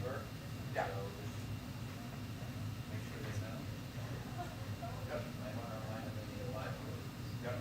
work. Yeah. So just make sure they know. Yep. I went online and they need to apply for it. Yep.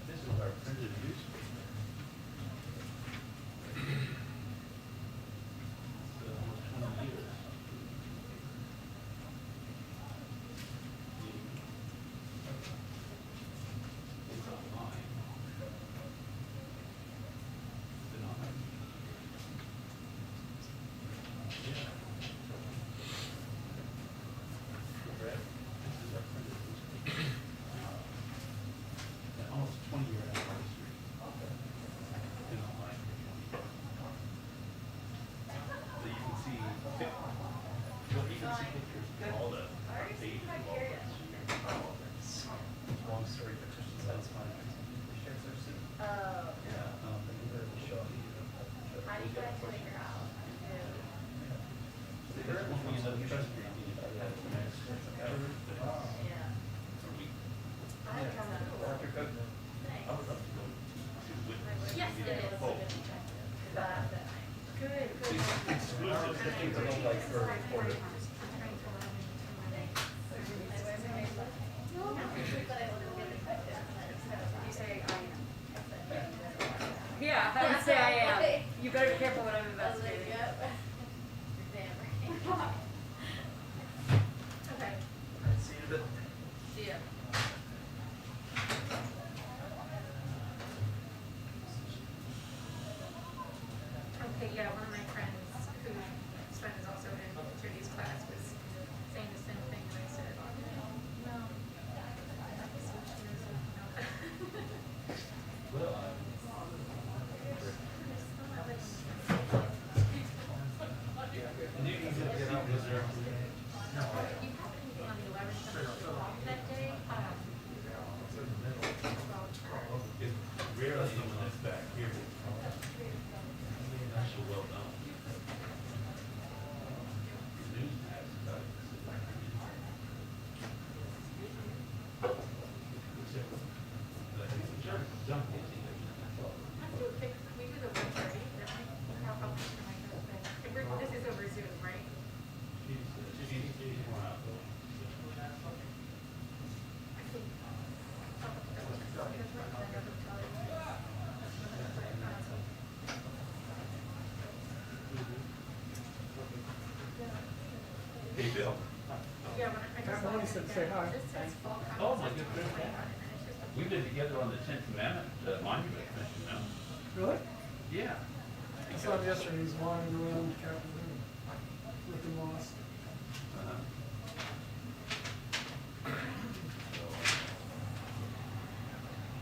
This is our printed newspaper. It's almost 20 years. It's online. It's been on. Yeah. Brett, this is our printed newspaper. Almost 20-year anniversary. Been online for 20 years. So you can see, you can see pictures of all the pages of all this. Long story, but just satisfying. The shares are soon. Oh, Yeah. But you heard the show. how do you guys figure out? They're looking at the trust me. Yeah. Or we, I don't know. After cook. I would love to go to witness. Yes, it is. Oh, Good, good. exclusive. Things that look like for recorded. Yeah, I would say I am. You better be careful what I'm investigating. Okay. See you in a bit. See ya. Okay, yeah, one of my friends whose son is also in Trudy's class was saying the same thing, and I said, no. Switch gears, no. Well, and you can get out reserve. You have anything on the 11th that day? It's rarely when it's back here. That's so well done. News has about it. Sure, jump in. Let's do a quick, can we do the 1:30? How about for my husband? This is over Zoom, right? She's going out though. I think. Hey, Bill. Yeah, when I just Morning, said say hi. This says fall Oh, my conference good friend. 2021, and it's just a- We've been together on the 10th Amendment Monument Commission now. Really? Yeah. I saw him yesterday, he's wandering around Capitol Hill, looking lost. Uh-huh.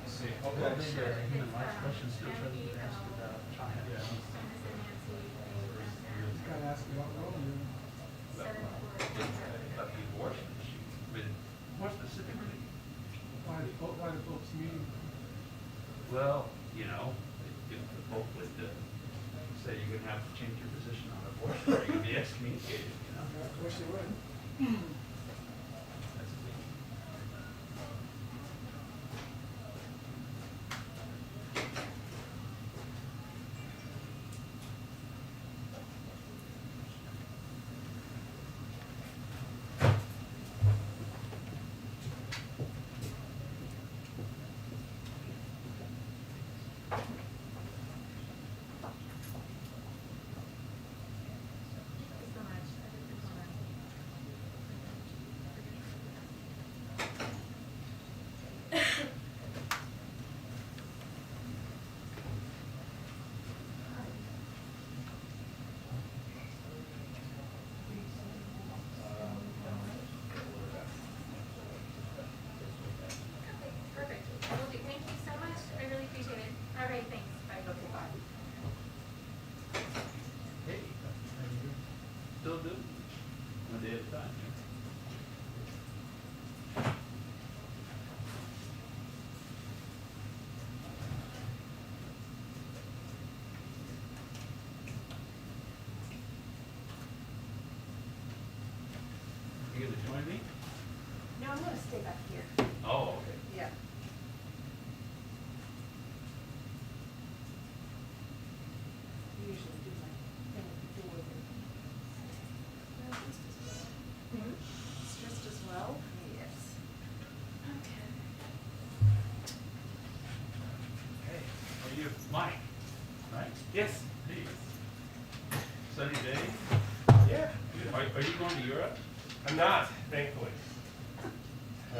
See. Well, Okay. maybe Sure, our human it's, rights questions still Andy, trying to be asked about China. Dennis and Nancy, they He's kind of asking about Rome, and seven for. About the abortion issue, but more specifically, why why the Pope's meeting? Well, you know, if the Pope would say you're gonna have to change your position on abortion, or you're gonna be excommunicated, you know? I wish they would. That's the thing. Thank you so much. I did this one. Okay, perfect. Will do. Thank you so much. I really appreciate it. All right, thanks. Bye. Okay, bye. Hey, still do? One day at a time, yeah. You gonna join me? No, I'm gonna stay back here. Oh, okay. Yeah. Usually do my thing before the. It's just as well? Yes. Okay. Hey, how are you? Mike, right? Yes. Hey. Sunny day? Yeah. Are you going to Europe? I'm not, thankfully. I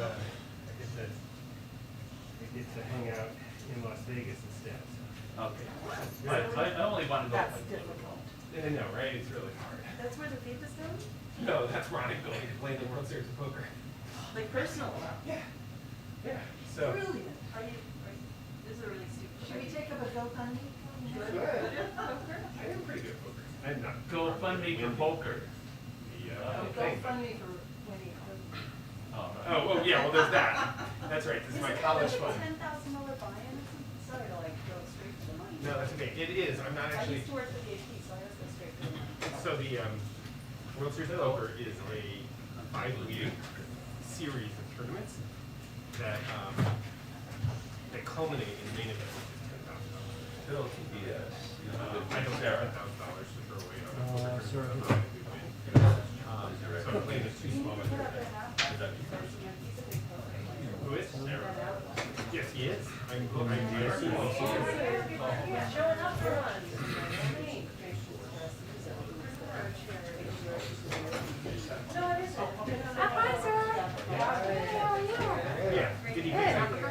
get to hang out in Las Vegas instead. Okay. I only want to go. That's difficult. I know, right? It's really hard. That's where the FIFA's going? No, that's Ronnie going to play the World Series of Poker. Like personal? Yeah. Yeah. So. Brilliant. This is a really stupid. Should we take up a GoFundMe? Good. I am pretty good at poker. I'm not. GoFundMe for poker. Yeah. Oh, Thank you. GoFundMe for winning. Oh, yeah, well, there's that. That's right, this is my college fund. $10,000 buy-in? Sorry to like go straight to the money. No, that's okay. It is. I'm not I actually. used to work for the AP, so I always go straight to the money. So the World Series of Poker is a 5-week series of tournaments that that culminate in the main event, which is $10,000. Bill can be a, you know, I don't have $10,000 to throw away on a poker sorry. tournament. So I'm playing this too small. Put up the half. is that your He's a big poker. Who is? Yes, he is. I'm Yeah, showing up for us. No, it isn't. Hi, sir. How are you? Yeah, did he get something?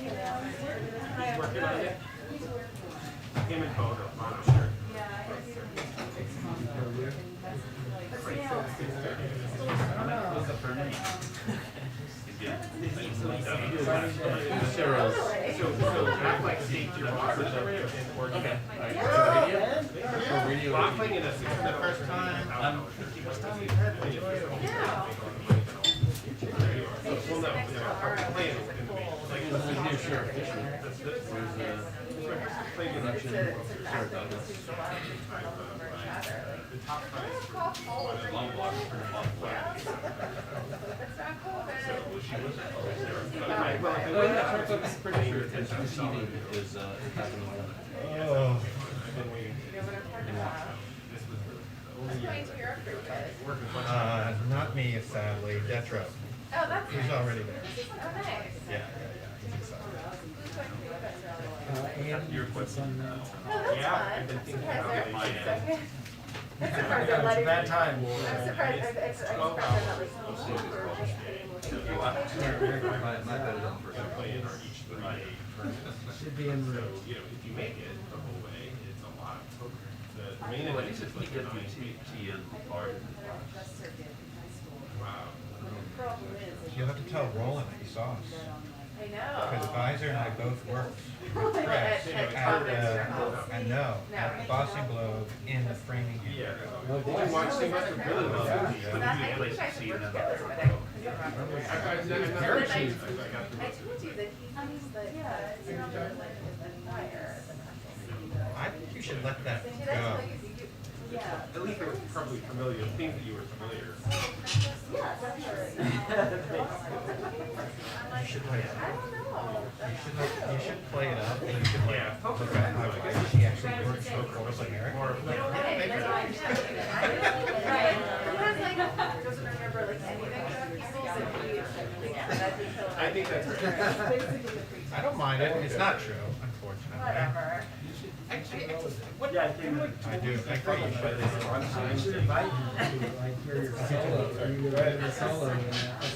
He's working on it. Him and Bo, I'm sure. What's up her name? So act like state your boxes in Oregon. Waffling in a six for the first time. Well, no, playing is gonna be the top prize for one of the long blocks for a month. That's not cool, So, but. well, she was Well, if it Oh, were yeah, that, I'm pretty sure $10,000. it's receiving is happening. Oh. I've been waiting. This was the only Going to Europe for you guys. working a bunch of Not me, sadly, Detro. Oh, that's He's nice. already there. Oh, nice. Yeah. He's excited. Who's going to you guys? your question. Oh, that's Yeah, fun. I've been I'm thinking surprised about they're it. Mine. second. I'm surprised It's they're a letting. bad time. I'm surprised, I'm surprised they're not like. My bet is on first. Gonna play in our each 3-day tournaments. Should be in So, room. you know, if you make it the whole way, it's a lot of poker. The main Well, event he's is just like get a the 9-week. T and part. Wow. The problem is. You'll have to tell Roland that you saw us. I know. Because Visor and I both worked with At Chris Topics at, Warehouse. I know, at Boston Globe in the framing. Yeah. Well, They watch, they must have really loved it. I think I should work together, but I Parachute. I told you that he thinks that, it's not really like it was the fire at the natural city. I think you should let that See, go. that's like if you do, yeah. At least it was probably familiar, things that you were familiar. Yeah, definitely. You should like, I don't know. you should play it up and you should like Yeah. look at how she actually works so closely here. Okay, that's why I'm telling you. Right. He has like, doesn't remember like anything about people, so he, that did kill him. I think that's right. Basically the preacher. I don't mind it. It's not true, unfortunately. Whatever. Yeah, I think like. I do think that you should.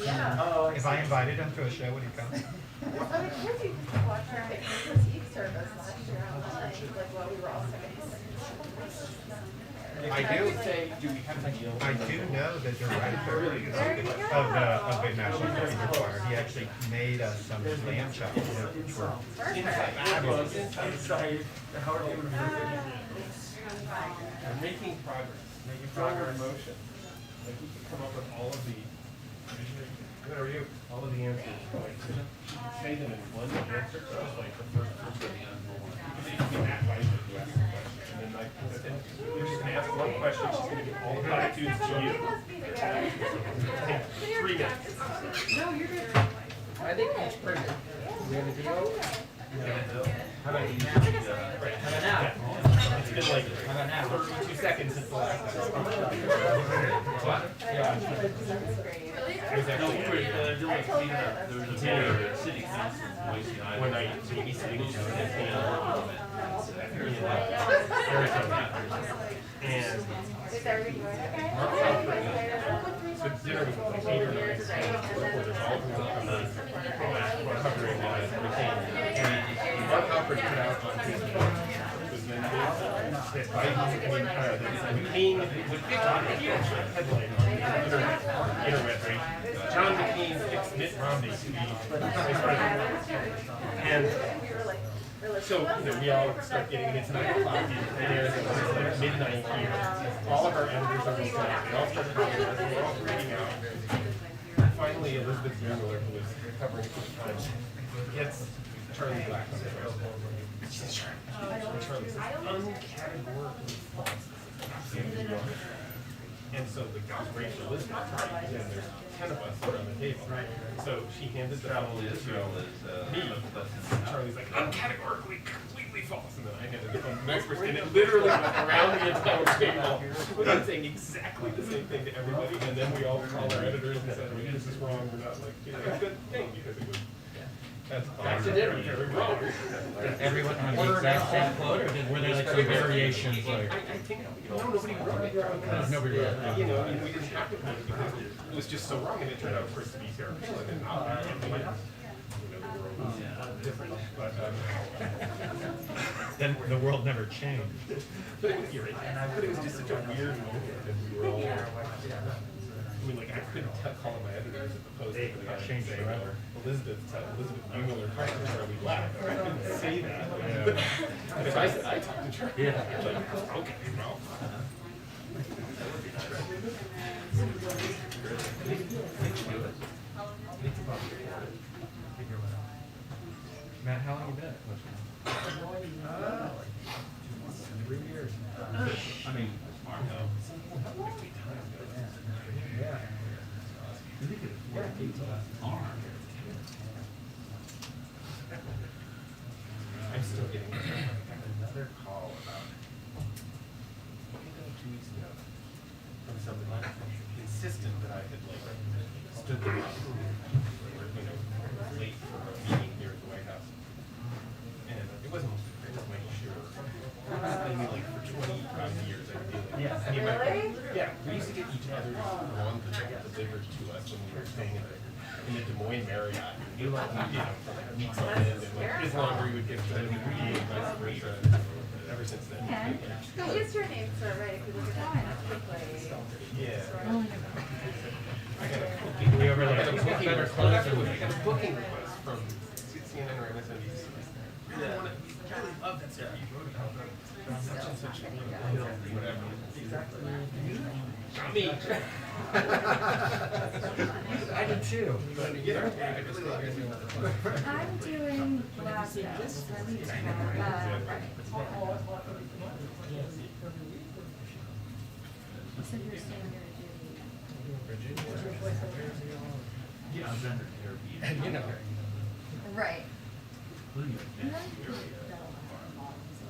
Yeah. If I invited him to a show, would he come? Well, I told you to watch our Christmas Eve service last year online, like while we were all I do. Say, do we have a deal? I do know the director of the National Theater Choir. He actually made us some lamb chops, which were fabulous. Inside, how are we able to making progress in motion. Like we could come up with all of the, what are you? All of the answers, like, say them in one answer, so it's like the first person. You can be that right if you ask the question, and then like, you're just gonna ask one question, she's gonna give all the platitudes to you. Take 3 minutes. No, you're good. I think it's pretty good. We have a deal? How about you? Right, how about now? It's been like 32 seconds since the last time. What? Yeah. It was actually There was a mayor at City Council in Boise, Idaho. one night, so we sitting in and Is everything going okay? so dinner was like 8 or 9 where there's all we're covering everything. And Mark Alfred put out on his was then that Biden, McCain would pick on a huge headline on the internet, right? John McCain picks Mitt Romney to be vice president. And so, we all start getting it. It's 9 o'clock. It airs at like midnight here. All of our editors are listening. We all started doing this. We're all freaking out. Finally, Elizabeth Mueller, who was covering it for the Times, gets Charlie Black on the show. She says, Charlie's uncategorically false. And so the guy's great for Elizabeth, right? And there's 10 of us around the table. Right. So she handed the phone to me. Charlie's like, uncategorically, completely false. And then I handed the phone to the next person, and it literally went around the entire table without saying exactly the same thing to everybody. And then we all called our editors and said, this is wrong. We're not like, it's a good thing because it was. That's accidentally very wrong. Everyone on the exact same quote, or were there like some variations? Like I think nobody wrote it. Because, nobody wrote it. we didn't have to quote it because it was just so wrong, and it turned out for it to be Sarah Palin and not me. And the world was different. But then the world never changed. but you're right. But it was just such a weird moment, and we were all. I mean, like, I couldn't call my editors at the Post. They changed forever. Elizabeth Mueller talked to Charlie Black. I couldn't say that. But if I said I talked to Charlie, like, okay, well. Matt, how long you been at Coach? 3 years. I mean, smart. Yeah. You think it's worth 18 arm? I'm still getting another call about 2 weeks ago from somebody insistent that I had like stood them up, late for a meeting here at the White House, and it wasn't my sure. I mean, like for 25 years I've been dealing. Yeah. Really? Yeah, we used to get each other's lawn delivered to us when we were staying in the Des Moines Marriott. You know, for like weeks on end, and like his laundry would get done and vice versa. Ever since then. The usernames are right, if you look at that quickly. Yeah. I got a We booking. ever, like, I got a booking better request. clothes I than got a booking request from CNN or MSNBC. Really want to, really love that Sarah you wrote about such and such, whatever. Exactly. Not me. I did too. But, you know, I really love it. I'm doing Glasgow. So you're saying you're Yeah, I've under And you know, right. Including And next then year, that'll yeah. have models and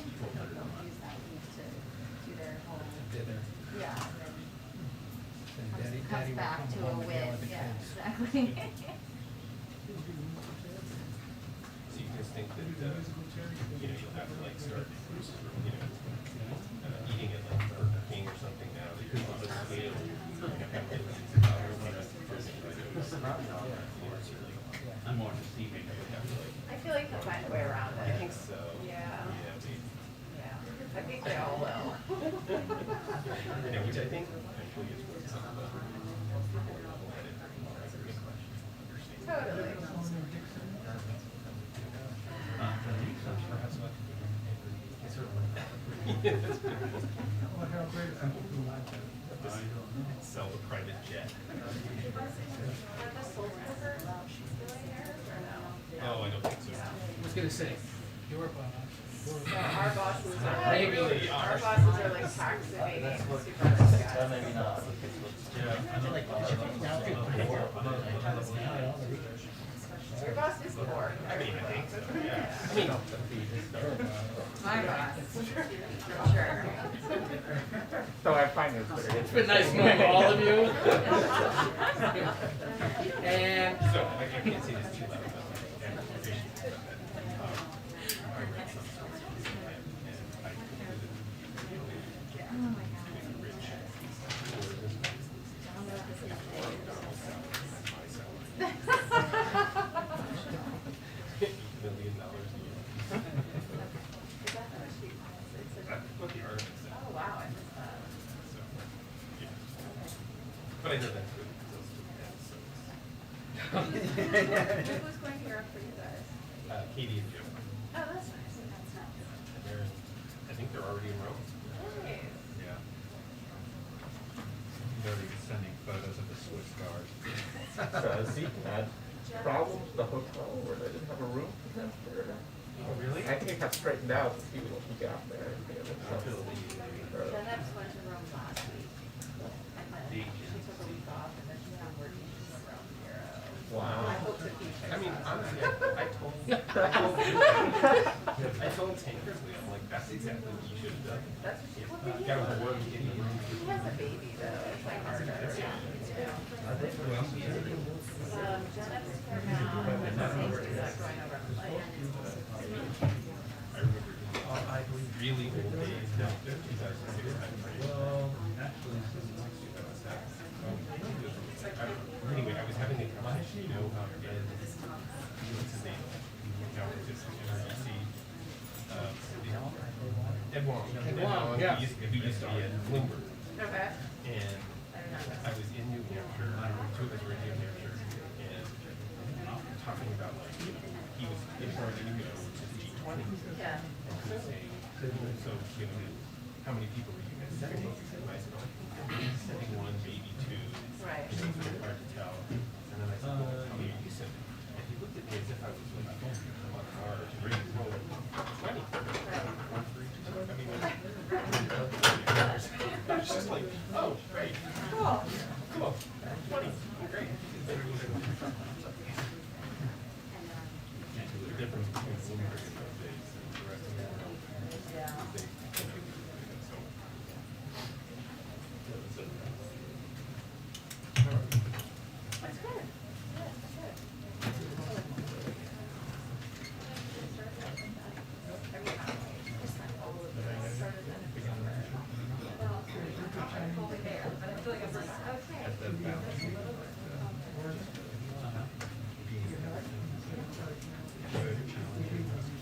people that don't use that leaf to do their whole, dinner. yeah, and And then Daddy comes would back come to a home again win, with the yeah, kids. exactly. So you just think that, you know, you'll have to like start, you know, eating at like Burger King or something now that you're on the scale. I'm more of a sea maker, but have to like, I feel like he'll find a way around I it. think so. Yeah. Yeah, Yeah, I think they all will. you know, which I think actually is what some of the Totally. I think so. perhaps what. Yeah, that's pretty cool. Sell the private jet. Oh, I don't think so. I was gonna say, your boss. No, our bosses are, Maybe they our are. bosses are like tax evading super nice guys. Maybe not. Your boss is the board. I mean, I think so, yeah. I mean, My boss, for sure. So I find this very It's been nice knowing all of you. And so I can't say this too loud, but like, amplification. I read some stories and I concluded, Oh my God. rich. $1 million a year. That's what the article said. Oh, wow, I missed that. So, yeah. But I know that's good because those two guys, so Who's going to Europe for you guys? it's, Katie and Jim. Oh, that's nice. That's nice. And they're, I think they're already in Rome. Nice. Yeah. He's already sending photos of the Swiss guard. Has he had problems with the hotel where they didn't have a room for him? Oh, really? I think it got straightened out since he got there. Until the, Jennifer went to Rome last week. And then she took a week off and then she's now working in Rome Bureau. Wow. I hope that he I mean, fixes honestly, that. I told Tankersley, I'm like, that's exactly what you should have done. That's what she, well, he Got has to work in the room. he has a baby though, it's like harder. Jennifer's here now, and Stacy's like going over on the plane. I remember really old days, down 2006 time frame. Anyway, I was having a lunch, you know, and what's his name? Now it's just NRBC. Ed Wong. yeah. Who used to be at Bloomberg. Okay. And I was in New Hampshire, two of us were in New Hampshire, and talking about like, he was in charge of G20. Yeah. And he was saying, so, you know, how many people were you guys sending? And I said, oh, sending one, maybe two. Right. You know, it's very hard to tell. And then I said, well, how many are you sending? And he looked at me as if I was like, I'm on cars, ready to go. 20. One for each. I mean, I was just like, oh, great. Cool. Cool. 20. Great. The difference between Bloomberg in those days and the rest of the world. Yeah. That's good. Yeah, that's good. At the balance.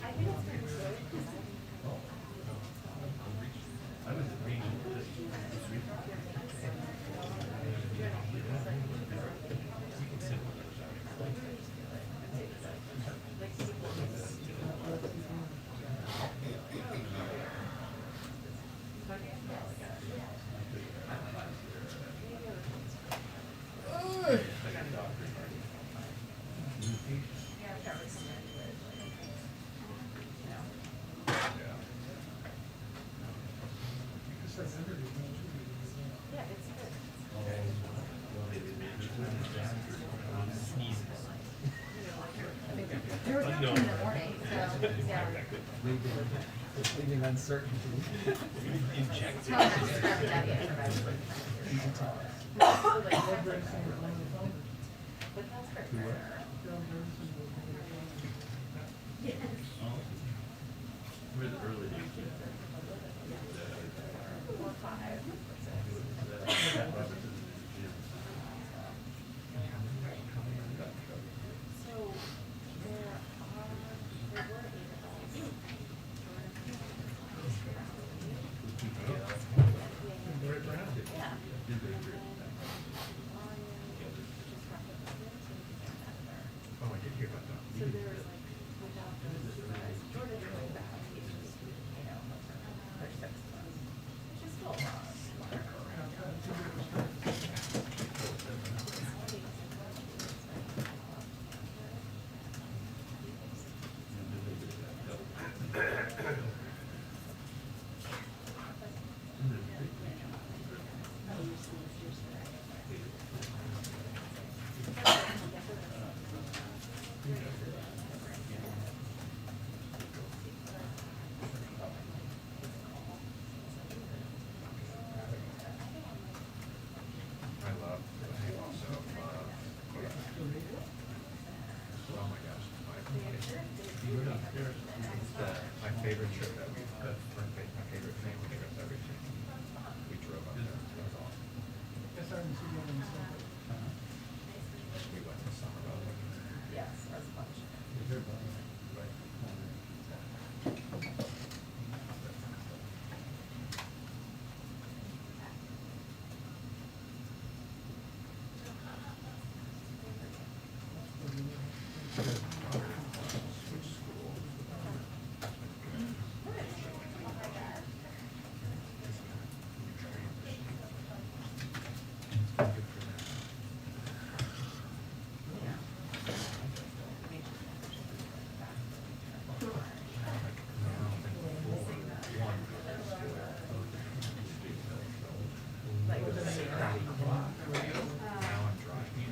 I think it's There was nothing in the morning, so, yeah. Leaving uncertainty. Inject Tell them I just grabbed that yet, but I was like, but that's for sure. Yes. With early. 4 or 5. So there were 8 of Very proud. us. Yeah. Oh, I did hear about that. So there was like, without those guys, Jordan going back, he was just, you know, for 6 months. Which is still a lot. I love, I also love, oh my gosh, my favorite trip that we've, my favorite family trip that we've taken. We drove up there, it was awesome. Guess I haven't seen one in so We went to Somerville. Yes, that's a bunch. Switch school. Like, Now I'm driving.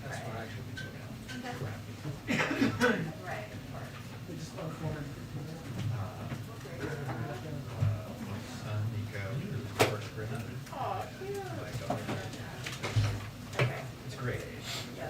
That's what I should be doing. right, of course. they just love one. My son Nico, who's first grade. Aw, cute. Like, Okay. it's great. Yeah.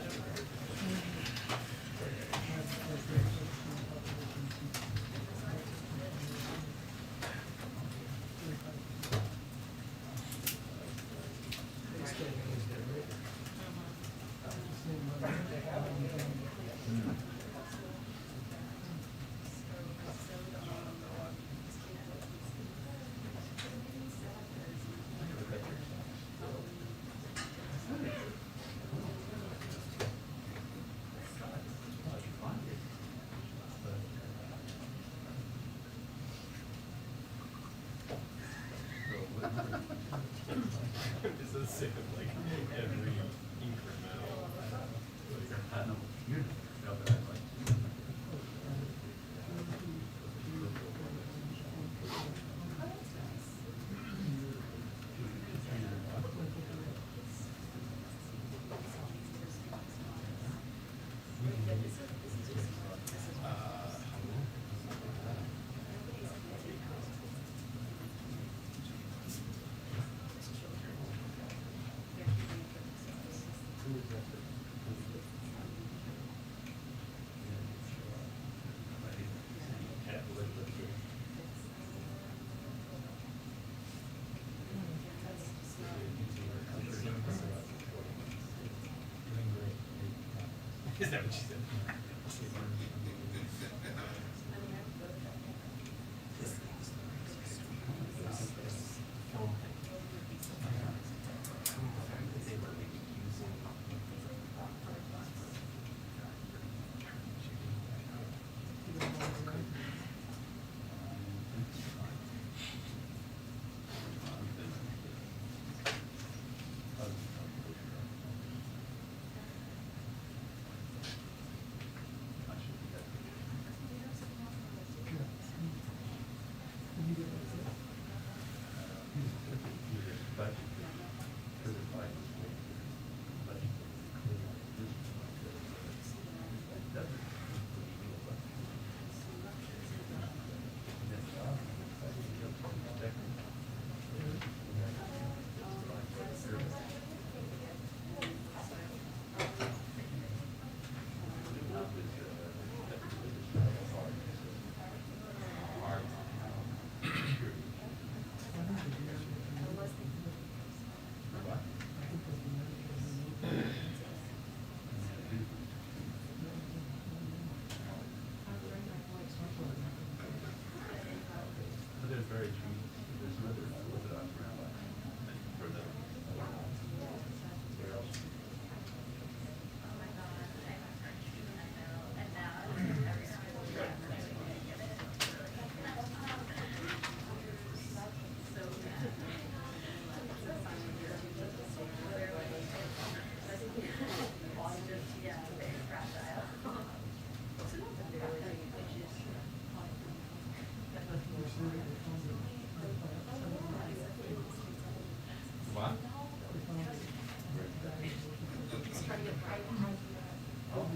It's a sick of like every incremental. No, you know, but I like. Is that what she said?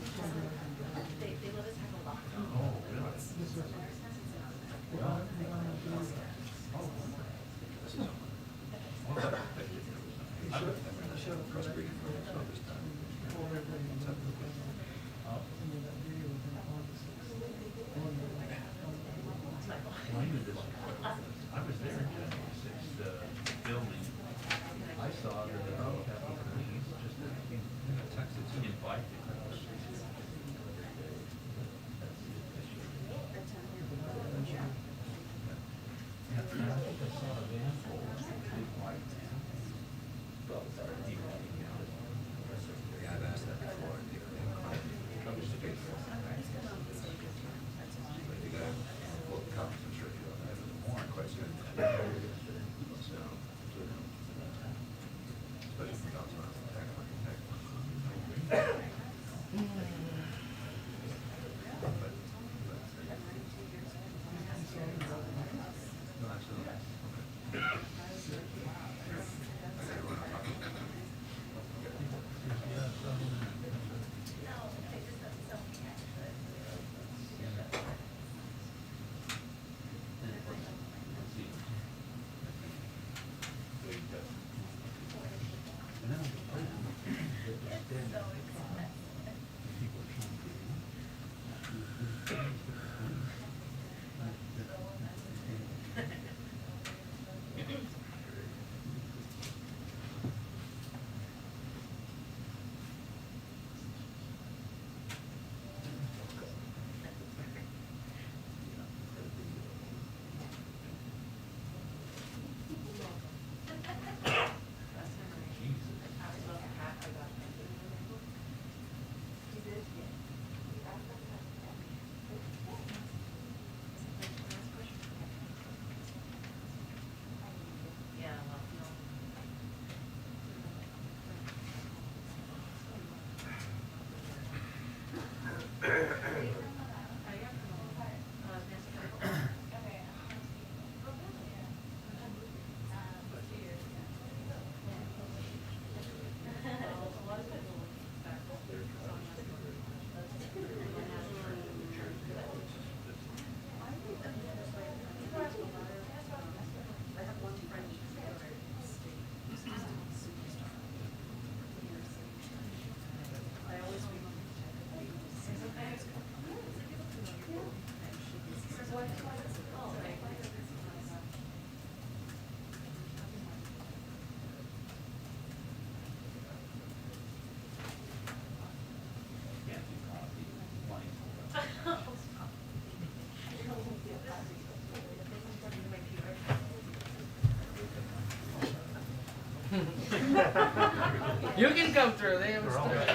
They let us have a lot. Oh, really? Well, I was there in January 6th, filming. I saw the Capitol Police just in Texas invited. I think I saw a van full of big white van. Yeah, I've asked that before. I think comes to be. But you got, well, comes, I'm sure you don't have the more question. So, especially when it comes around the tech. No, absolutely. Can't do coffee, wine. You can come through, they haven't started.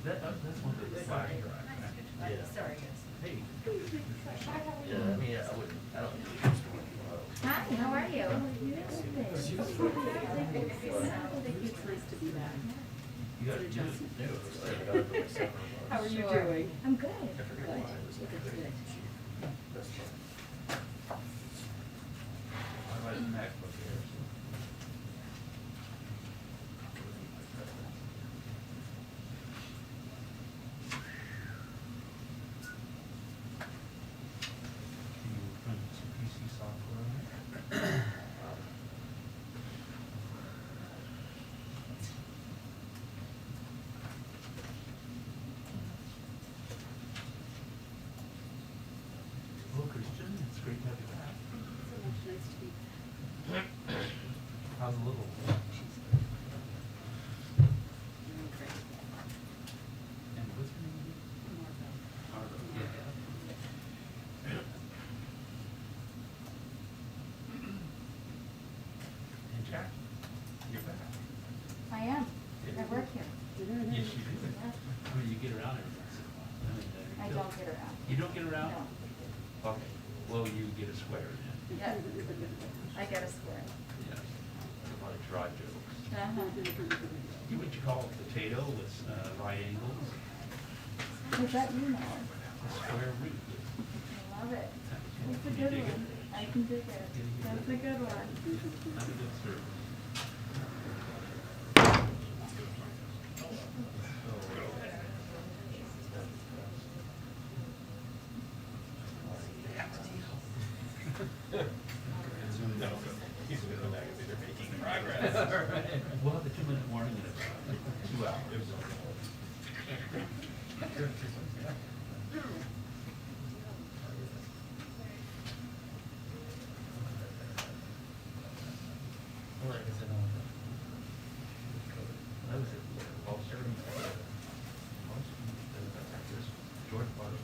That's one of the flash drives. Sorry, guys. Hey. Yeah, I mean, I wouldn't, I don't. Hi, how are you? You got to do it. How are you Sure. doing? I'm good. I forget why it was like That's good. That's fine. I write a MacBook here, so. Can you run some PC software on it? Hello, Christian, it's great to have you back. How's the little one? And what's her name again? Margo. Yeah. And Jack, you're back. I am. I work here. Yes, you do. I mean, you get around every once in a while. I mean, I don't get around. You don't get around? Okay, well, you get a square then. Yeah. I get a square. Yes, a lot of dry jokes. Uh-huh. You what you call a potato with right angles? Is that you know? A square root. I love it. It's a Can you good dig it? one. I can dig it. That's a good one. Not a good service. No, he's gonna come back and say they're making progress. We'll have the 2-minute warning in about 2 hours. I was at Wall Street. George Barton.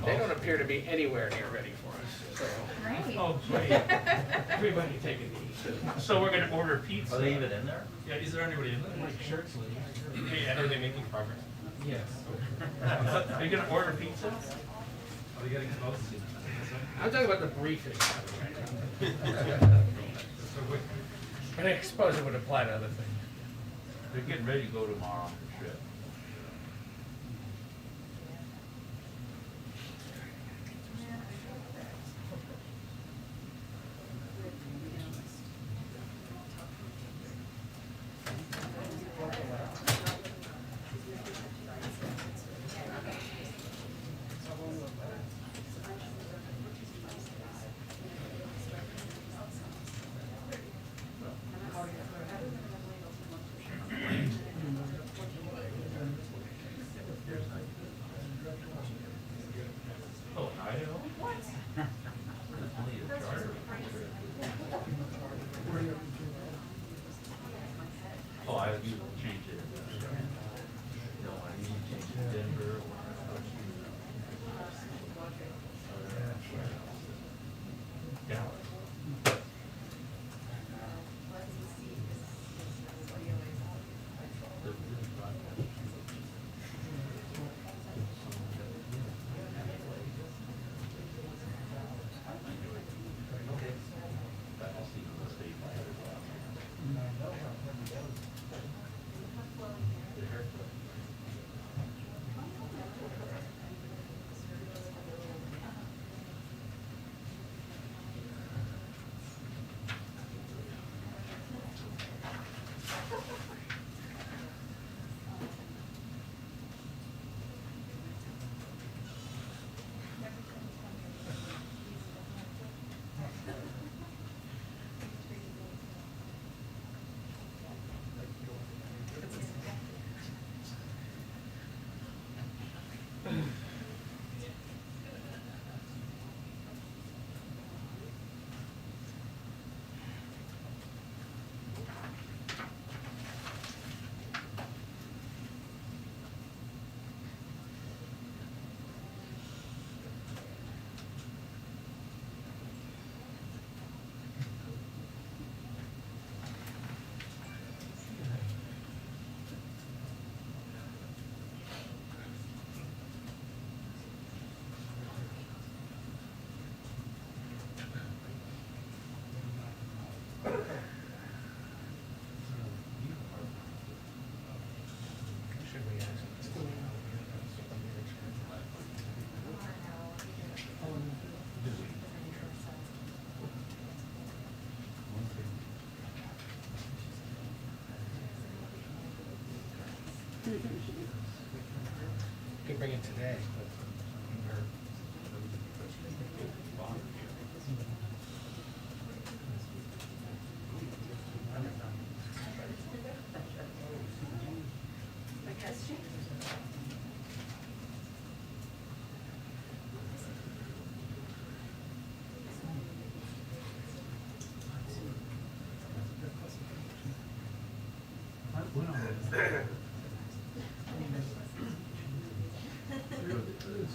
They don't appear to be anywhere near ready for us, so. Great. Oh, great. Everybody take a knee. So we're gonna order pizza. Are they even in there? Yeah, is there anybody in there? Like shirt sleeves. Hey, Ed, are they making progress? Yes. Are you gonna order pizza? Are they getting close? I'm talking about the briefing. So what, And I suppose it would apply to other things. They're getting ready to go tomorrow on the trip. Oh, Idaho? What? That's only a charter. Oh, I usually change it. No, I need to change it to Denver or. Dallas. Should we ask? Could bring it today, but. We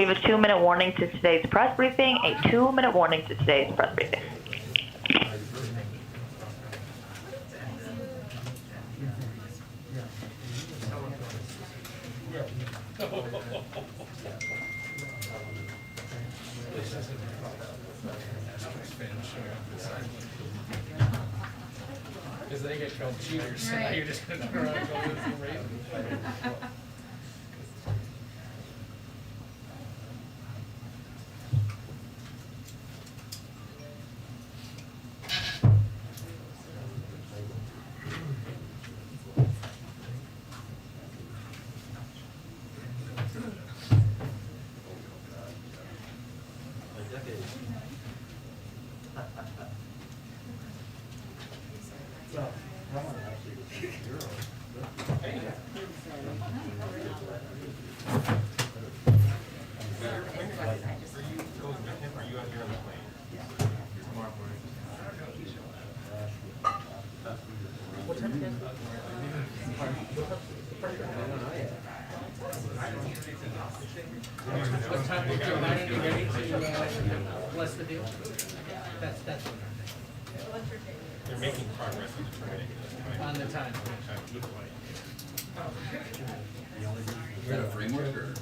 have a 2-minute warning to today's press briefing. A 2-minute warning to today's press briefing. Because they get called cheaters, so now you're just gonna turn around and go with some raisins. What time will you mind be ready to bless the deal? That's what They're making progress on the time. on the time. Is that a framework or?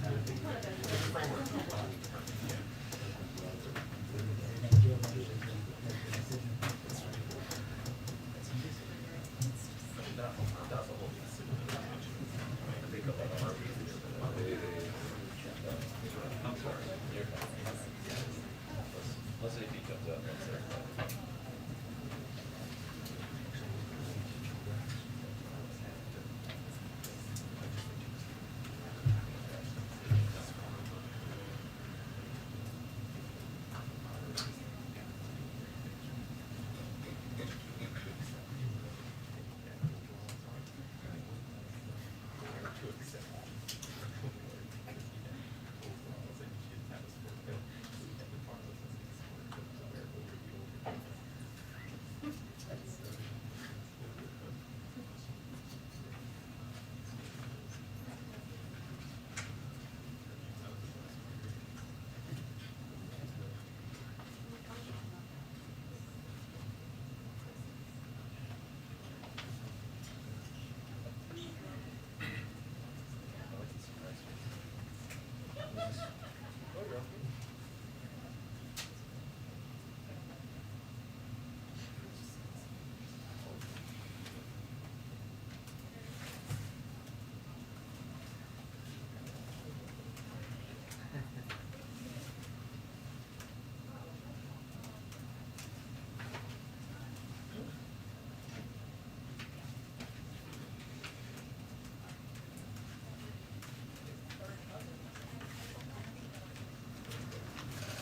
Let's see if he comes up.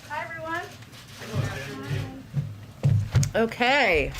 Hi, everyone. Okay.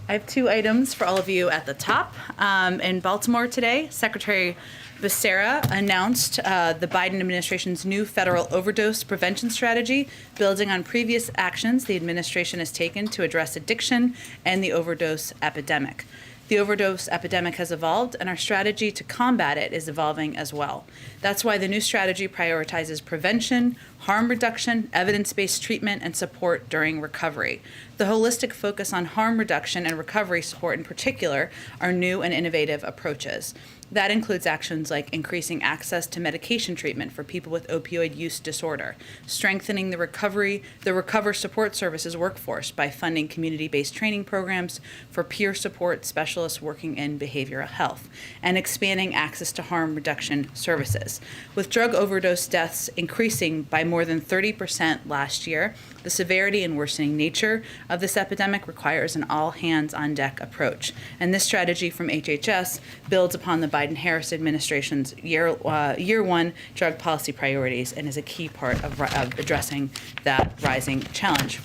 I have 2 items for all of you at the top. In Baltimore today, Secretary Becerra announced the Biden administration's new federal overdose prevention strategy, building on previous actions the administration has taken to address addiction and the overdose epidemic. The overdose epidemic has evolved, and our strategy to combat it is evolving as well. That's why the new strategy prioritizes prevention, harm reduction, evidence-based treatment, and support during recovery. The holistic focus on harm reduction and recovery support in particular are new and innovative approaches. That includes actions like increasing access to medication treatment for people with opioid use disorder, strengthening the recover support services workforce by funding community-based training programs for peer support specialists working in behavioral health, and expanding access to harm reduction services. With drug overdose deaths increasing by more than 30% last year, the severity and worsening nature of this epidemic requires an all-hands-on-deck approach. And this strategy from HHS builds upon the Biden-Harris administration's year 1 drug policy priorities and is a key part of addressing that rising challenge.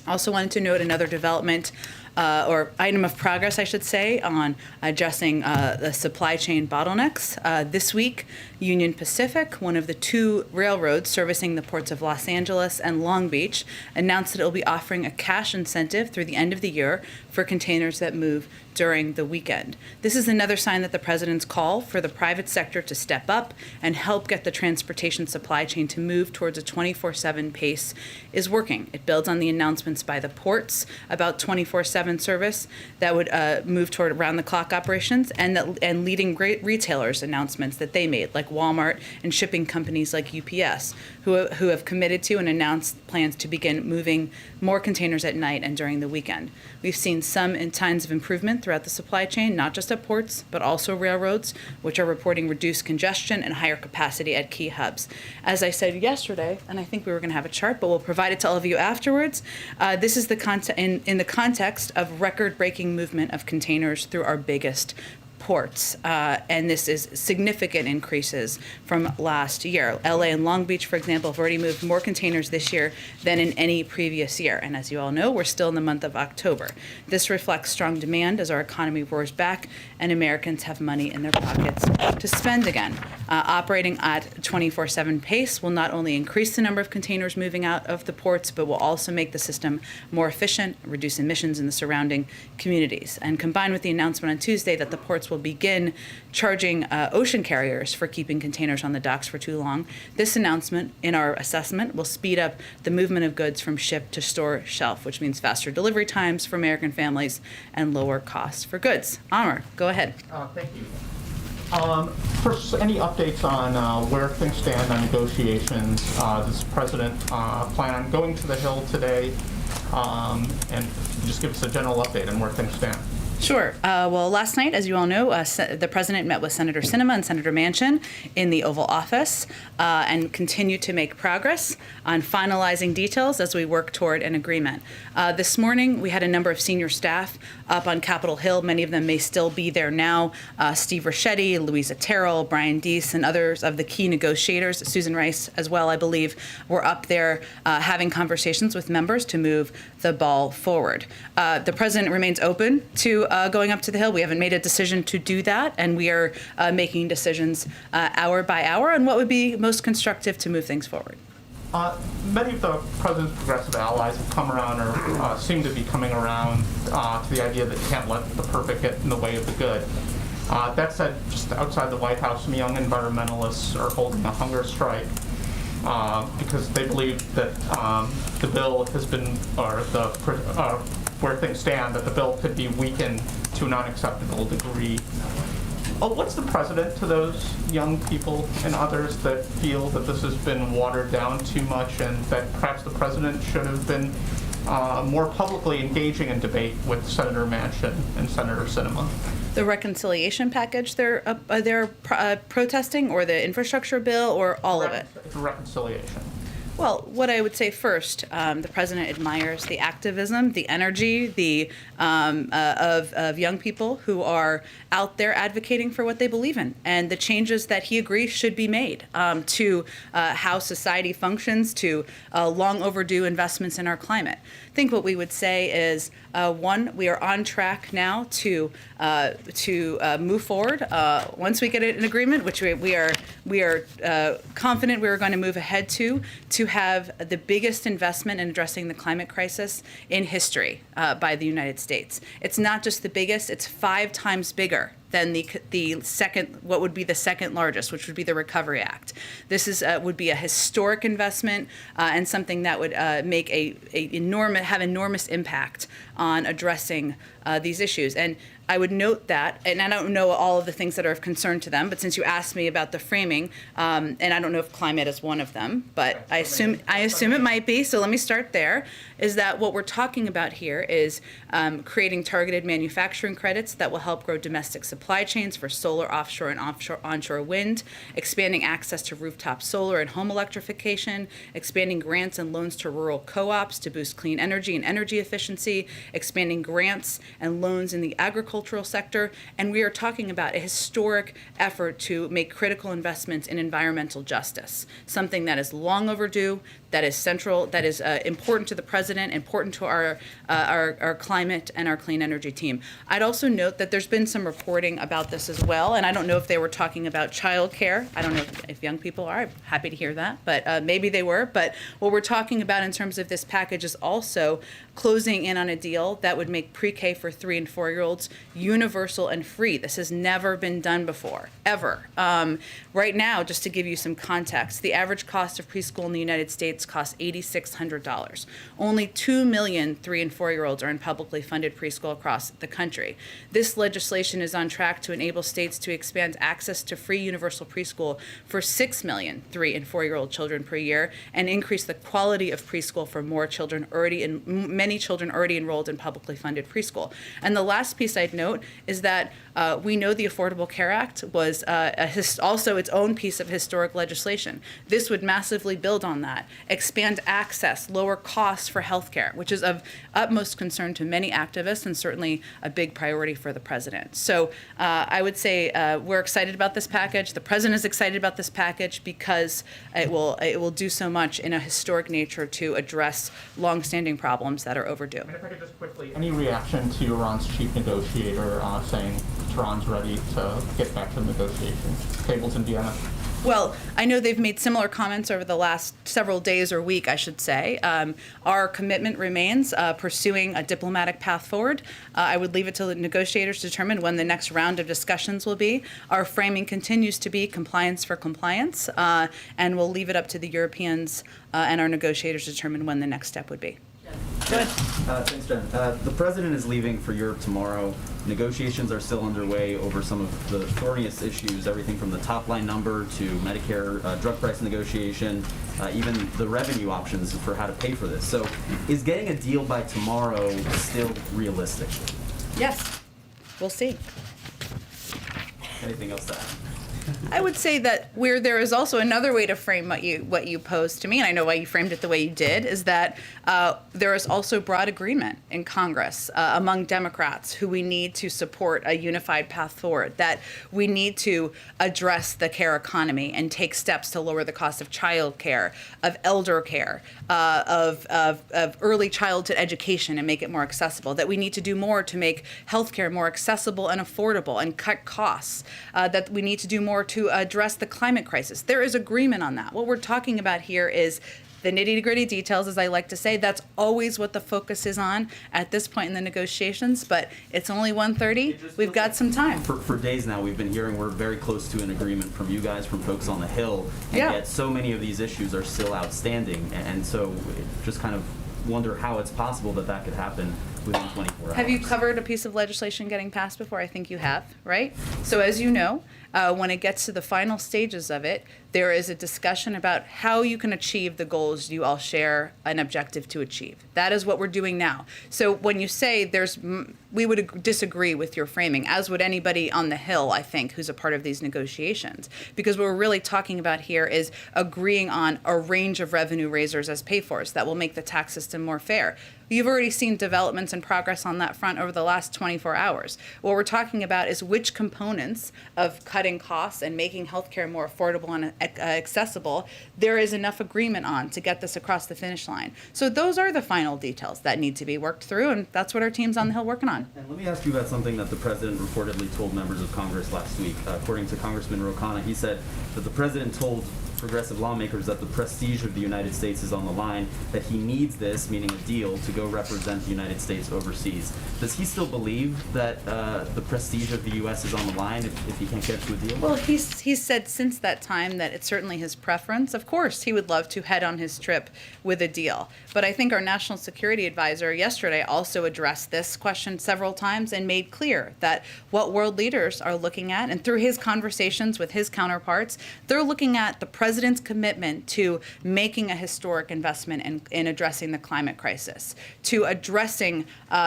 Also wanted to note another development or item of progress, I should say, on addressing the supply chain bottlenecks. This week, Union Pacific, one of the two railroads servicing the ports of Los Angeles and Long Beach, announced that it will be offering a cash incentive through the end of the year for containers that move during the weekend. This is another sign that the president's call for the private sector to step up and help get the transportation supply chain to move towards a 24/7 pace is working. It builds on the announcements by the ports about 24/7 service that would move toward around-the-clock operations, and leading great retailers' announcements that they made, like Walmart and shipping companies like UPS, who have committed to and announced plans to begin moving more containers at night and during the weekend. We've seen some signs of improvement throughout the supply chain, not just at ports, but also railroads, which are reporting reduced congestion and higher capacity at key hubs. As I said yesterday, and I think we were going to have a chart, but we'll provide it to all of you afterwards, this is in the context of record-breaking movement of containers through our biggest ports, and this is significant increases from last year. LA and Long Beach, for example, have already moved more containers this year than in any previous year. And as you all know, we're still in the month of October. This reflects strong demand as our economy roars back and Americans have money in their pockets to spend again. Operating at 24/7 pace will not only increase the number of containers moving out of the ports, but will also make the system more efficient, reduce emissions in the surrounding communities. And combined with the announcement on Tuesday that the ports will begin charging ocean carriers for keeping containers on the docks for too long, this announcement, in our assessment, will speed up the movement of goods from ship to store shelf, which means faster delivery times for American families and lower costs for goods. Amr, go ahead. Thank you. First, any updates on where things stand on negotiations? Does the President plan on going to the Hill today? And just give us a general update on where things stand. Sure. Well, last night, as you all know, the president met with Senator Sinema and Senator Manchin in the Oval Office and continued to make progress on finalizing details as we work toward an agreement. This morning, we had a number of senior staff up on Capitol Hill. Many of them may still be there now. Steve Ricchetti, Louisa Terrell, Brian Deese, and others of the key negotiators, Susan Rice as well, I believe, were up there having conversations with members to move the ball forward. The president remains open to going up to the Hill. We haven't made a decision to do that, and we are making decisions hour by hour on what would be most constructive to move things forward. Many of the President's progressive allies have come around or seem to be coming around to the idea that you can't let the perfect get in the way of the good. That said, just outside the White House, some young environmentalists are holding a hunger strike because they believe that the bill has been, or where things stand, that the bill could be weakened to an unacceptable degree. What's the President to those young people and others that feel that this has been watered down too much and that perhaps the President should have been more publicly engaging in debate with Senator Manchin and Senator Sinema? The reconciliation package they're protesting, or the infrastructure bill, or all of it? The reconciliation. Well, what I would say first, the president admires the activism, the energy, of young people who are out there advocating for what they believe in, and the changes that he agrees should be made to how society functions, to long overdue investments in our climate. I think what we would say is, one, we are on track now to move forward once we get an agreement, which we are confident we are going to move ahead to have the biggest investment in addressing the climate crisis in history by the United States. It's not just the biggest; it's 5 times bigger than the second, what would be the second largest, which would be the Recovery Act. This would be a historic investment and something that would make have enormous impact on addressing these issues. And I would note that, and I don't know all of the things that are of concern to them, but since you asked me about the framing, and I don't know if climate is one of them, but I assume it might be, so let me start there, is that what we're talking about here is creating targeted manufacturing credits that will help grow domestic supply chains for solar, offshore, and onshore wind, expanding access to rooftop solar and home electrification, expanding grants and loans to rural co-ops to boost clean energy and energy efficiency, expanding grants and loans in the agriculture agricultural sector, and we are talking about a historic effort to make critical investments in environmental justice, something that is long overdue, that is central, that is important to the president, important to our climate and our clean energy team. I'd also note that there's been some reporting about this as well, and I don't know if they were talking about childcare. I don't know if young people are. I'm happy to hear that, but maybe they were. But what we're talking about in terms of this package is also closing in on a deal that would make pre-K for 3 and 4-year-olds universal and free. This has never been done before, ever. Right now, just to give you some context, the average cost of preschool in the United States costs $8,600. Only 2 million 3 and 4-year-olds are in publicly funded preschool across the country. This legislation is on track to enable states to expand access to free universal preschool for 6 million 3 and 4-year-old children per year and increase the quality of preschool for more children many children already enrolled in publicly funded preschool. And the last piece I'd note is that we know the Affordable Care Act was also its own piece of historic legislation. This would massively build on that, expand access, lower costs for healthcare, which is of utmost concern to many activists and certainly a big priority for the president. So I would say we're excited about this package. The president is excited about this package because it will do so much in a historic nature to address longstanding problems that are overdue. And if I could just quickly, any reaction to Iran's chief negotiator saying Iran's ready to get back to the negotiation tables in Vienna? Well, I know they've made similar comments over the last several days or week, I should say. Our commitment remains pursuing a diplomatic path forward. I would leave it to the negotiators to determine when the next round of discussions will be. Our framing continues to be compliance for compliance, and we'll leave it up to the Europeans and our negotiators to determine when the next step would be. Good. Thanks, Jen. The president is leaving for Europe tomorrow. Negotiations are still underway over some of the thorniest issues, everything from the top line number to Medicare drug price negotiation, even the revenue options for how to pay for this. So is getting a deal by tomorrow still realistic? Yes. We'll see. Anything else to add? I would say that where there is also another way to frame what you posed to me, and I know why you framed it the way you did, is that there is also broad agreement in Congress among Democrats who we need to support a unified path forward, that we need to address the care economy and take steps to lower the cost of child care, of elder care, of early childhood education and make it more accessible, that we need to do more to make healthcare more accessible and affordable and cut costs, that we need to do more to address the climate crisis. There is agreement on that. What we're talking about here is the nitty-gritty details, as I like to say. That's always what the focus is on at this point in the negotiations, but it's only 1:30. We've got some time. For days now, we've been hearing we're very close to an agreement from you guys, from folks on the Hill, and yet so many of these issues are still outstanding, and so just kind of wonder how it's possible that that could happen within 24 hours. Have you covered a piece of legislation getting passed before? I think you have, right? So as you know, when it gets to the final stages of it, there is a discussion about how you can achieve the goals you all share an objective to achieve. That is what we're doing now. So when you say we would disagree with your framing, as would anybody on the Hill, I think, who's a part of these negotiations. Because what we're really talking about here is agreeing on a range of revenue raisers as pay-fors that will make the tax system more fair. You've already seen developments and progress on that front over the last 24 hours. What we're talking about is which components of cutting costs and making healthcare more affordable and accessible there is enough agreement on to get this across the finish line. So those are the final details that need to be worked through, and that's what our team's on the Hill working on. And let me ask you about something that the president reportedly told members of Congress last week. According to Congressman Ro Khanna, he said that the president told progressive lawmakers that the prestige of the United States is on the line, that he needs this, meaning a deal, to go represent the United States overseas. Does he still believe that the prestige of the U.S. is on the line if he can't get to a deal? Well, he's said since that time that it's certainly his preference. Of course, he would love to head on his trip with a deal. But I think our national security advisor yesterday also addressed this question several times and made clear that what world leaders are looking at, and through his conversations with his counterparts, they're looking at the president's commitment to making a historic investment in addressing the climate crisis, to addressing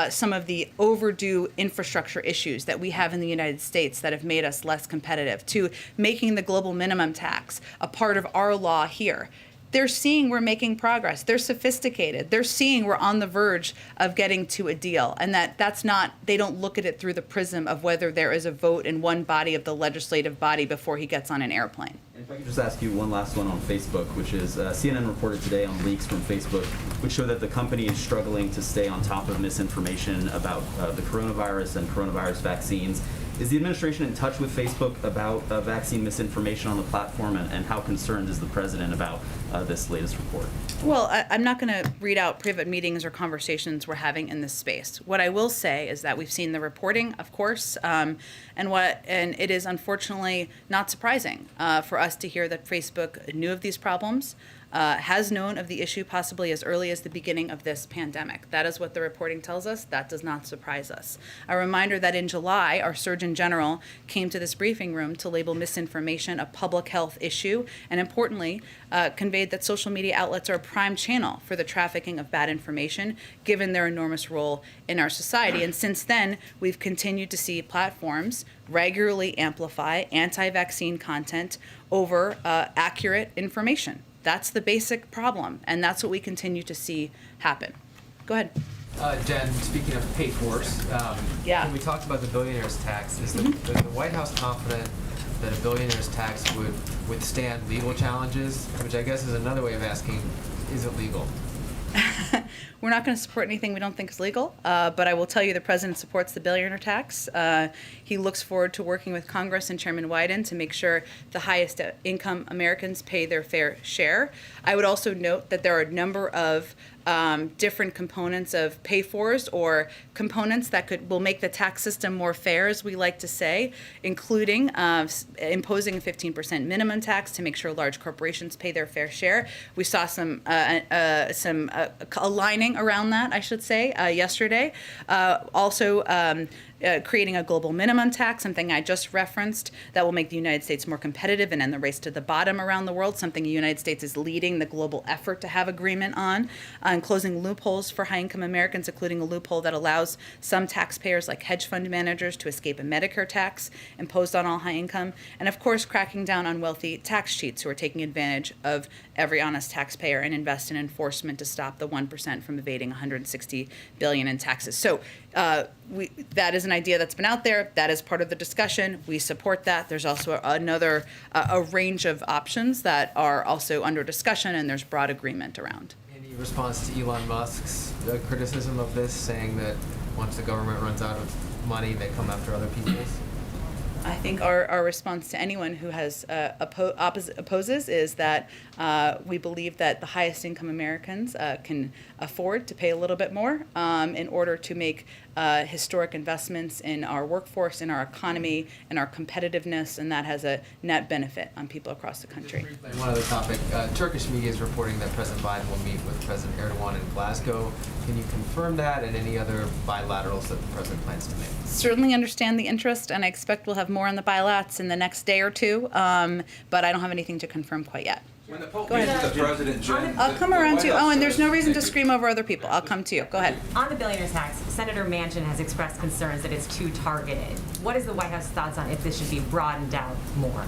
some of the overdue infrastructure issues that we have in the United States that have made us less competitive, to making the global minimum tax a part of our law here. they're seeing we're making progress. They're sophisticated. They're seeing we're on the verge of getting to a deal, and that's not, they don't look at it through the prism of whether there is a vote in one body of the legislative body before he gets on an airplane. And if I could just ask you one last one on Facebook, which is CNN reported today on leaks from Facebook, which show that the company is struggling to stay on top of misinformation about the coronavirus and coronavirus vaccines. Is the administration in touch with Facebook about vaccine misinformation on the platform, and how concerned is the president about this latest report? Well, I'm not going to read out private meetings or conversations we're having in this space. What I will say is that we've seen the reporting, of course, and it is unfortunately not surprising for us to hear that Facebook knew of these problems, has known of the issue possibly as early as the beginning of this pandemic. That is what the reporting tells us. That does not surprise us. A reminder that in July, our Surgeon General came to this briefing room to label misinformation a public health issue, and importantly, conveyed that social media outlets are a prime channel for the trafficking of bad information, given their enormous role in our society. And since then, we've continued to see platforms regularly amplify anti-vaccine content over accurate information. That's the basic problem, and that's what we continue to see happen. Go ahead. Jen, speaking of pay force, when we talked about the billionaire's tax, is the White House confident that a billionaire's tax would withstand legal challenges? Which I guess is another way of asking, is it legal? We're not going to support anything we don't think is legal, but I will tell you the president supports the billionaire tax. He looks forward to working with Congress and Chairman Wyden to make sure the highest income Americans pay their fair share. I would also note that there are a number of different components of pay-fors or components that will make the tax system more fair, as we like to say, including imposing a 15% minimum tax to make sure large corporations pay their fair share. We saw some aligning around that, I should say, yesterday. Also, creating a global minimum tax, something I just referenced, that will make the United States more competitive and end the race to the bottom around the world, something the United States is leading the global effort to have agreement on, and closing loopholes for high-income Americans, including a loophole that allows some taxpayers like hedge fund managers to escape a Medicare tax imposed on all high income, and of course cracking down on wealthy tax cheats who are taking advantage of every honest taxpayer and invest in enforcement to stop the 1% from evading $160 billion in taxes. So that is an idea that's been out there. That is part of the discussion. We support that. There's also a range of options that are also under discussion, and there's broad agreement around. Any response to Elon Musk's criticism of this, saying that once the government runs out of money, they come after other people's? I think our response to anyone who has opposes is that we believe that the highest income Americans can afford to pay a little bit more in order to make historic investments in our workforce, in our economy, in our competitiveness, and that has a net benefit on people across the country. One other topic, Turkish media is reporting that President Biden will meet with President Erdogan in Glasgow. Can you confirm that and any other bilaterals that the president plans to make? Certainly understand the interest, and I expect we'll have more on the bilats in the next day or two, but I don't have anything to confirm quite yet. When the Pope Go ahead. meets the president, Jen, I'll come around to you. Oh, and there's no reason to scream over other people. I'll come to you. Go ahead. On the billionaire tax, Senator Manchin has expressed concerns that it's too targeted. What is the White House thoughts on if this should be broadened out more?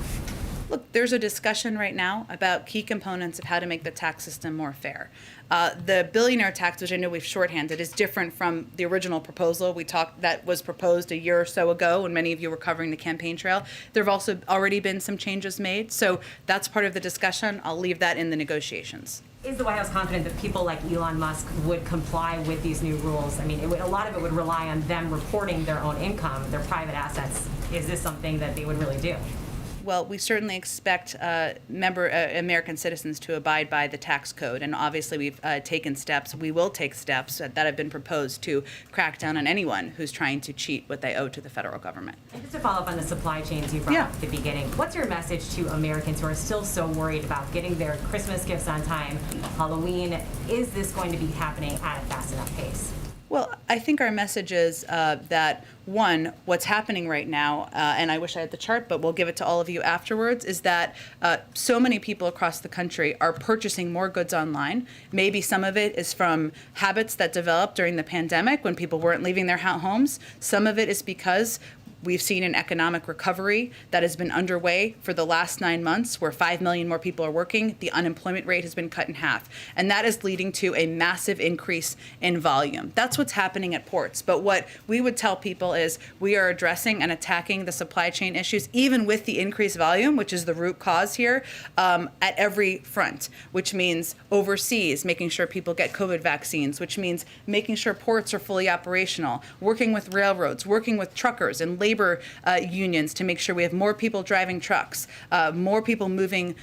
Look, there's a discussion right now about key components of how to make the tax system more fair. The billionaire tax, which I know we've shorthanded, is different from the original proposal that was proposed a year or so ago when many of you were covering the campaign trail. There have also already been some changes made, so that's part of the discussion. I'll leave that in the negotiations. Is the White House confident that people like Elon Musk would comply with these new rules? I mean, a lot of it would rely on them reporting their own income, their private assets. Is this something that they would really do? Well, we certainly expect American citizens to abide by the tax code, and obviously we've taken steps. We will take steps that have been proposed to crack down on anyone who's trying to cheat what they owe to the federal government. And just to follow up on the supply chains you brought up at the beginning, what's your message to Americans who are still so worried about getting their Christmas gifts on time, Halloween? Is this going to be happening at a fast enough pace? Well, I think our message is that, one, what's happening right now, and I wish I had the chart, but we'll give it to all of you afterwards, is that so many people across the country are purchasing more goods online. Maybe some of it is from habits that developed during the pandemic when people weren't leaving their homes. Some of it is because We've seen an economic recovery that has been underway for the last 9 months, where 5 million more people are working. The unemployment rate has been cut in half. And that is leading to a massive increase in volume. That's what's happening at ports. But what we would tell people is we are addressing and attacking the supply chain issues, even with the increased volume, which is the root cause here, at every front, which means overseas, making sure people get COVID vaccines, which means making sure ports are fully operational, working with railroads, working with truckers and labor unions to make sure we have more people driving trucks, more people moving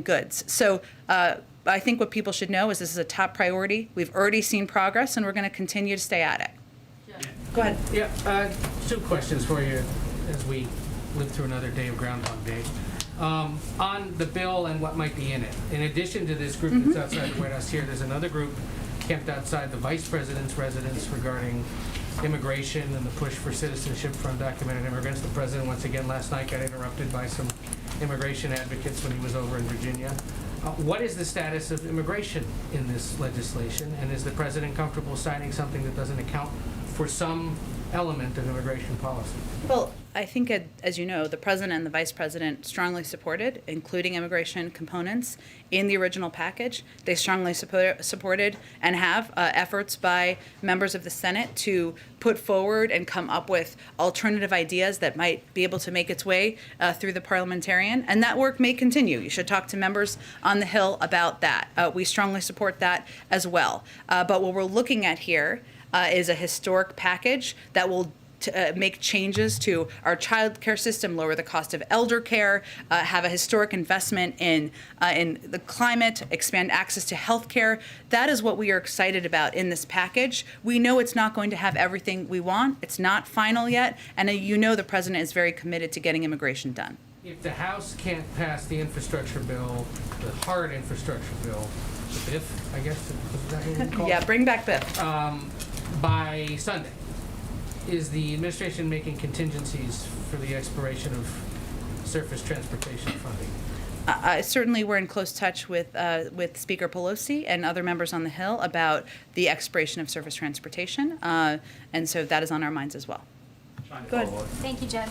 goods. So I think what people should know is this is a top priority. We've already seen progress, and we're going to continue to stay at it. Go ahead. Yeah, 2 questions for you as we live through another day of Groundhog Day. On the bill and what might be in it. In addition to this group that's outside the White House here, there's another group camped outside the Vice President's residence regarding immigration and the push for citizenship for undocumented immigrants. The President, once again, last night got interrupted by some immigration advocates when he was over in Virginia. What is the status of immigration in this legislation? And is the President comfortable signing something that doesn't account for some element of immigration policy? Well, I think, as you know, the President and the Vice President strongly supported, including immigration components, in the original package. They strongly supported and have efforts by members of the Senate to put forward and come up with alternative ideas that might be able to make its way through the parliamentarian. And that work may continue. You should talk to members on the Hill about that. We strongly support that as well. But what we're looking at here is a historic package that will make changes to our child care system, lower the cost of elder care, have a historic investment in the climate, expand access to health care. That is what we are excited about in this package. We know it's not going to have everything we want. It's not final yet. And you know the President is very committed to getting immigration done. If the House can't pass the infrastructure bill, the hard infrastructure bill, the BIF, I guess, is that what we call it? Yeah, bring back BIF. By Sunday, is the administration making contingencies for the expiration of surface transportation funding? Certainly, we're in close touch with Speaker Pelosi and other members on the Hill about the expiration of surface transportation, and so that is on our minds as well. Go ahead. Thank you, Jen.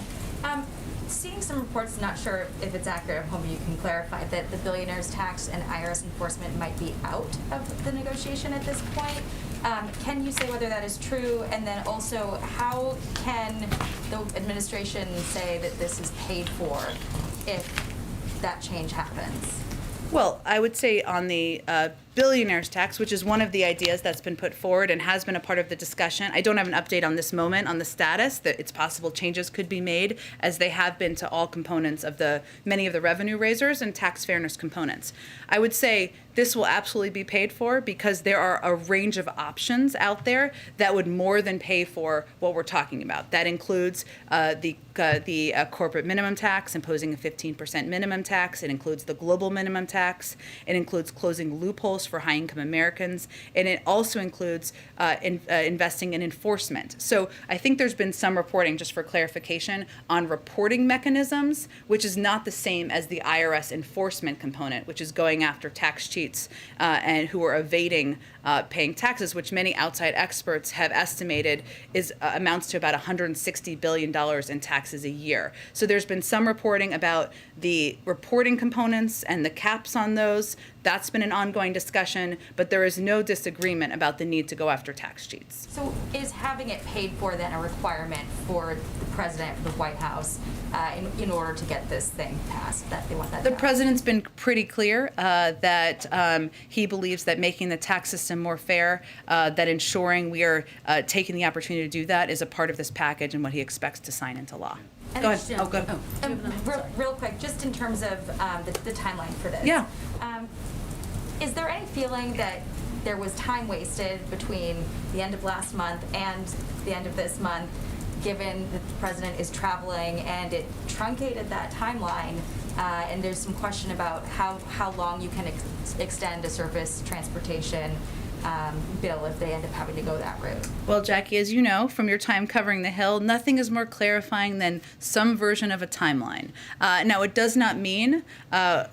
Seeing some reports, not sure if it's accurate, I'm hoping you can clarify, that the billionaire's tax and IRS enforcement might be out of the negotiation at this point. Can you say whether that is true? And then also, how can the administration say that this is paid for if that change happens? Well, I would say on the billionaire's tax, which is one of the ideas that's been put forward and has been a part of the discussion. I don't have an update on this moment on the status, that it's possible changes could be made, as they have been to all components of many of the revenue raisers and tax fairness components. I would say this will absolutely be paid for because there are a range of options out there that would more than pay for what we're talking about. That includes the corporate minimum tax, imposing a 15% minimum tax. It includes the global minimum tax. It includes closing loopholes for high-income Americans, and it also includes investing in enforcement. So I think there's been some reporting, just for clarification, on reporting mechanisms, which is not the same as the IRS enforcement component, which is going after tax cheats and who are evading paying taxes, which many outside experts have estimated amounts to about $160 billion in taxes a year. So there's been some reporting about the reporting components and the caps on those. That's been an ongoing discussion, but there is no disagreement about the need to go after tax cheats. So is having it paid for then a requirement for the president, for the White House, in order to get this thing passed, that they want that The done? President's been pretty clear that he believes that making the tax system more fair, that ensuring we are taking the opportunity to do that is a part of this package and what he expects to sign into law. And Go ahead. Oh, go. Real quick, just in terms of the timeline for this. Yeah. Is there any feeling that there was time wasted between the end of last month and the end of this month, given that the president is traveling, and it truncated that timeline? And there's some question about how long you can extend a surface transportation bill if they end up having to go that route? Well, Jackie, as you know from your time covering the Hill, nothing is more clarifying than some version of a timeline. Now, it does not mean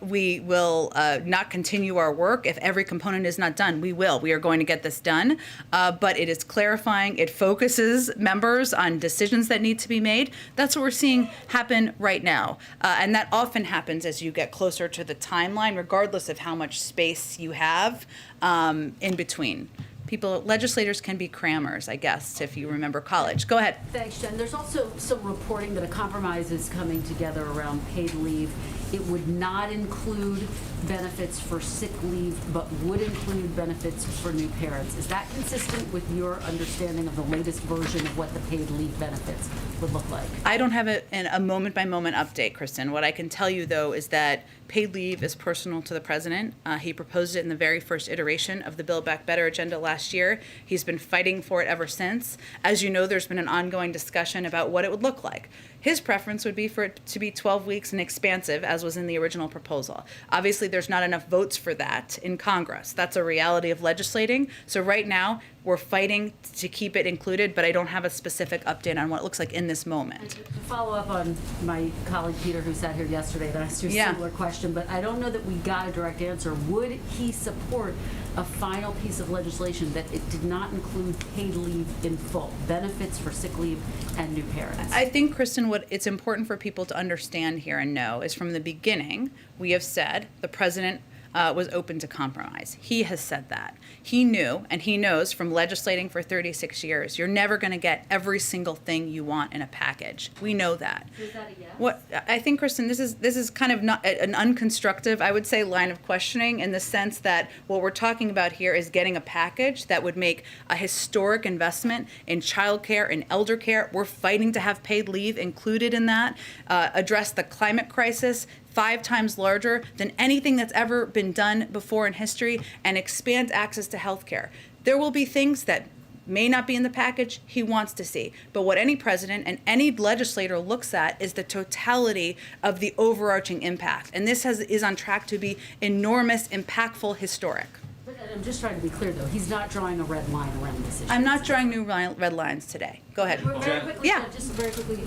we will not continue our work if every component is not done. We will. We are going to get this done. But it is clarifying. It focuses members on decisions that need to be made. That's what we're seeing happen right now. And that often happens as you get closer to the timeline, regardless of how much space you have in between. Legislators can be crammers, I guess, if you remember college. Go ahead. Thanks, Jen. There's also some reporting that a compromise is coming together around paid leave. It would not include benefits for sick leave, but would include benefits for new parents. Is that consistent with your understanding of the latest version of what the paid leave benefits would look like? I don't have a moment-by-moment update, Kristen. What I can tell you, though, is that paid leave is personal to the president. He proposed it in the very first iteration of the Build Back Better agenda last year. He's been fighting for it ever since. As you know, there's been an ongoing discussion about what it would look like. His preference would be for it to be 12 weeks and expansive, as was in the original proposal. Obviously, there's not enough votes for that in Congress. That's a reality of legislating. So right now, we're fighting to keep it included, but I don't have a specific update on what it looks like in this moment. To follow up on my colleague Peter, who sat here yesterday, that asked you a similar question, but I don't know that we got a direct answer. Would he support a final piece of legislation that it did not include paid leave in full, benefits for sick leave and new parents? I think, Kristen, what it's important for people to understand here and know is from the beginning, we have said the president was open to compromise. He has said that. He knew, and he knows from legislating for 36 years, you're never going to get every single thing you want in a package. We know that. Is that a yes? What I think, Kristen, this is kind of not an unconstructive, I would say, line of questioning in the sense that what we're talking about here is getting a package that would make a historic investment in childcare and elder care. We're fighting to have paid leave included in that, address the climate crisis, 5 times larger than anything that's ever been done before in history, and expand access to health care. There will be things that may not be in the package he wants to see. But what any president and any legislator looks at is the totality of the overarching impact. And this is on track to be enormous, impactful, historic. But I'm just trying to be clear, though. He's not drawing a red line around this issue. I'm not drawing new red lines today. Go ahead. Very quickly, Yeah. just very quickly.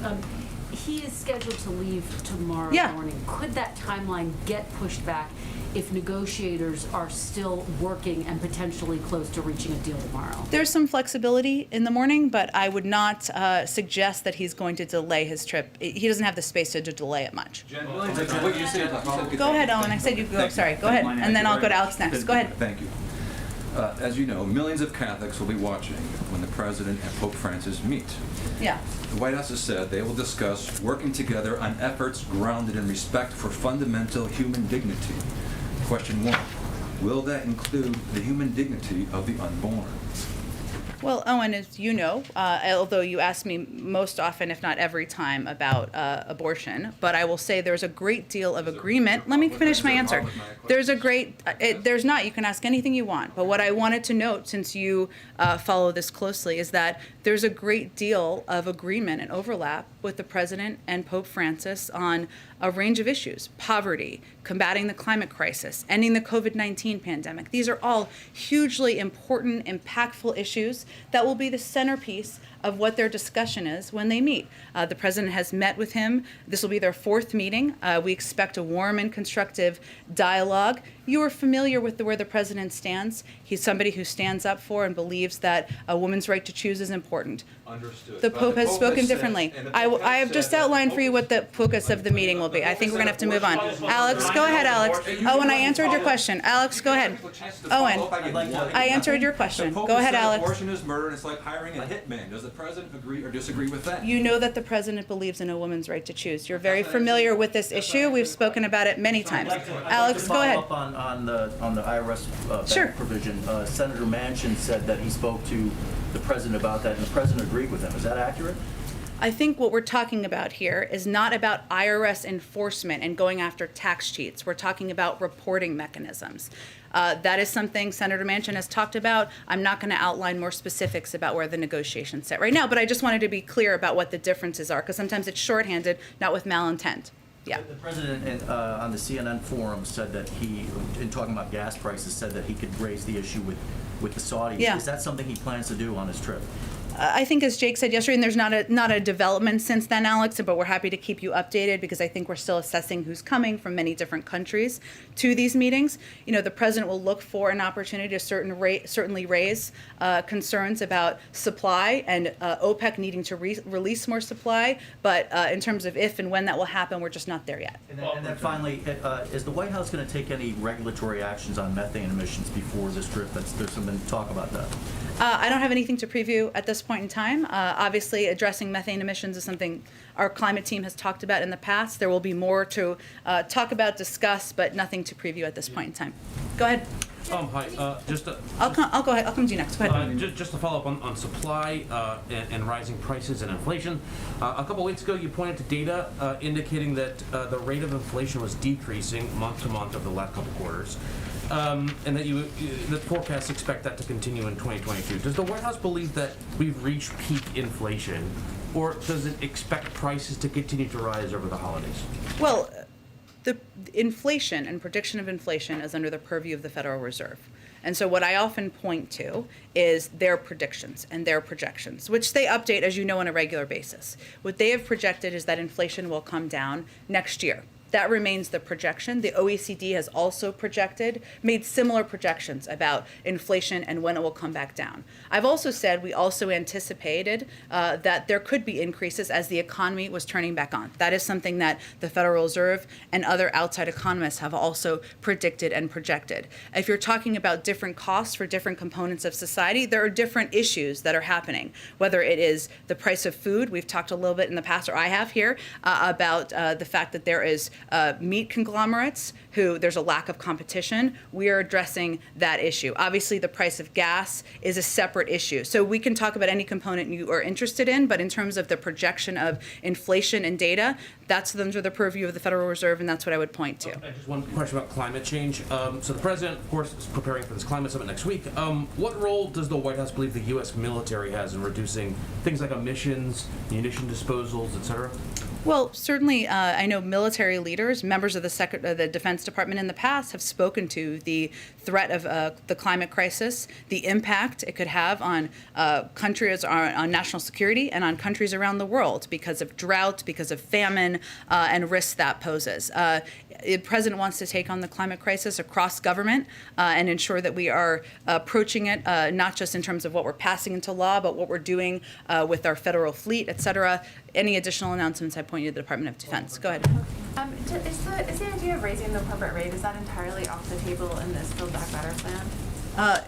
He is scheduled to leave tomorrow morning. Could that timeline get pushed back if negotiators are still working and potentially close to reaching a deal tomorrow? There's some flexibility in the morning, but I would not suggest that he's going to delay his trip. He doesn't have the space to delay it much. What you said. Go ahead, Owen. I said you go. Sorry. Go ahead. And then I'll go to Alex next. Go ahead. Thank you. As you know, millions of Catholics will be watching when the President and Pope Francis meet. Yeah. The White House has said they will discuss working together on efforts grounded in respect for fundamental human dignity. Question 1, will that include the human dignity of the unborn? Well, Owen, as you know, although you ask me most often, if not every time, about abortion, but I will say there's a great deal of agreement. Let me finish my answer. There's not. You can ask anything you want. But what I wanted to note, since you follow this closely, is that there's a great deal of agreement and overlap with the President and Pope Francis on a range of issues: poverty, combating the climate crisis, ending the COVID-19 pandemic. These are all hugely important, impactful issues that will be the centerpiece of what their discussion is when they meet. The president has met with him. This will be their 4th meeting. We expect a warm and constructive dialogue. You are familiar with where the president stands. He's somebody who stands up for and believes that a woman's right to choose is important. Understood. The Pope has spoken differently. I have just outlined for you what the focus of the meeting will be. I think we're going to have to move on. Alex, go ahead, Alex. Owen, I answered your question. Alex, go ahead. Owen, I answered your question. Go ahead, Alex. Abortion is murder, and it's like hiring a hitman. Does the president agree or disagree with that? You know that the president believes in a woman's right to choose. You're very familiar with this issue. We've spoken about it many times. Alex, go ahead. On the IRS Sure. provision, Senator Manchin said that he spoke to the president about that, and the president agreed with him. Is that accurate? I think what we're talking about here is not about IRS enforcement and going after tax cheats. We're talking about reporting mechanisms. That is something Senator Manchin has talked about. I'm not going to outline more specifics about where the negotiations sit right now, but I just wanted to be clear about what the differences are, because sometimes it's shorthanded, not with malintent. Yeah. The president on the CNN forum said that he, in talking about gas prices, said that he could raise the issue with the Saudis. Yeah. Is that something he plans to do on his trip? I think, as Jake said yesterday, and there's not a development since then, Alex, but we're happy to keep you updated because I think we're still assessing who's coming from many different countries to these meetings. You know, the president will look for an opportunity to certainly raise concerns about supply and OPEC needing to release more supply, but in terms of if and when that will happen, we're just not there yet. And then finally, is the White House going to take any regulatory actions on methane emissions before this trip? There's some talk about that. I don't have anything to preview at this point in time. Obviously, addressing methane emissions is something our climate team has talked about in the past. There will be more to talk about, discuss, but nothing to preview at this point in time. Go ahead. Hi. I'll go ahead. I'll come to you next. Go ahead. Just to follow up on supply and rising prices and inflation. A couple weeks ago, you pointed to data indicating that the rate of inflation was decreasing month to month over the last couple quarters. And that the forecasts expect that to continue in 2022. Does the White House believe that we've reached peak inflation, or does it expect prices to continue to rise over the holidays? Well, the inflation and prediction of inflation is under the purview of the Federal Reserve. And so what I often point to is their predictions and their projections, which they update, as you know, on a regular basis. What they have projected is that inflation will come down next year. That remains the projection. The OECD has also made similar projections about inflation and when it will come back down. I've also said we also anticipated that there could be increases as the economy was turning back on. That is something that the Federal Reserve and other outside economists have also predicted and projected. If you're talking about different costs for different components of society, there are different issues that are happening, whether it is the price of food. We've talked a little bit in the past, or I have here, about the fact that there is meat conglomerates who there's a lack of competition. We are addressing that issue. Obviously, the price of gas is a separate issue. So we can talk about any component you are interested in, but in terms of the projection of inflation and data, that's under the purview of the Federal Reserve, and that's what I would point to. Just one question about climate change. So the president, of course, is preparing for this climate summit next week. What role does the White House believe the U.S. military has in reducing things like emissions, munition disposals, et cetera? Well, certainly, I know military leaders, members of the Defense Department in the past have spoken to the threat of the climate crisis, the impact it could have on countries, on national security, and on countries around the world because of drought, because of famine, and risks that poses. The president wants to take on the climate crisis across government and ensure that we are approaching it not just in terms of what we're passing into law, but what we're doing with our federal fleet, et cetera. Any additional announcements, I point you to the Department of Defense. Go ahead. Is the idea of raising the corporate rate, is that entirely off the table in this Build Back Better plan?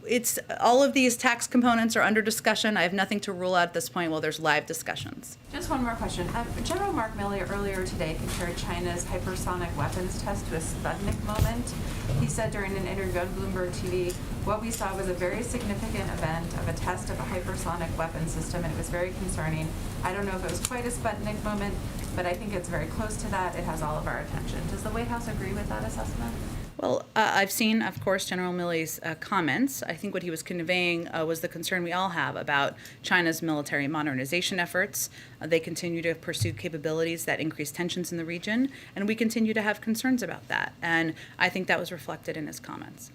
It's all of these tax components are under discussion. I have nothing to rule out at this point while there's live discussions. Just one more question. General Mark Milley earlier today compared China's hypersonic weapons test to a Sputnik moment. He said during an interview on Bloomberg TV, what we saw was a very significant event of a test of a hypersonic weapon system, and it was very concerning. I don't know if it was quite a Sputnik moment, but I think it's very close to that. It has all of our attention. Does the White House agree with that assessment? Well, I've seen, of course, General Milley's comments. I think what he was conveying was the concern we all have about China's military modernization efforts. They continue to pursue capabilities that increase tensions in the region, and we continue to have concerns about that. And I think that was reflected in his comments.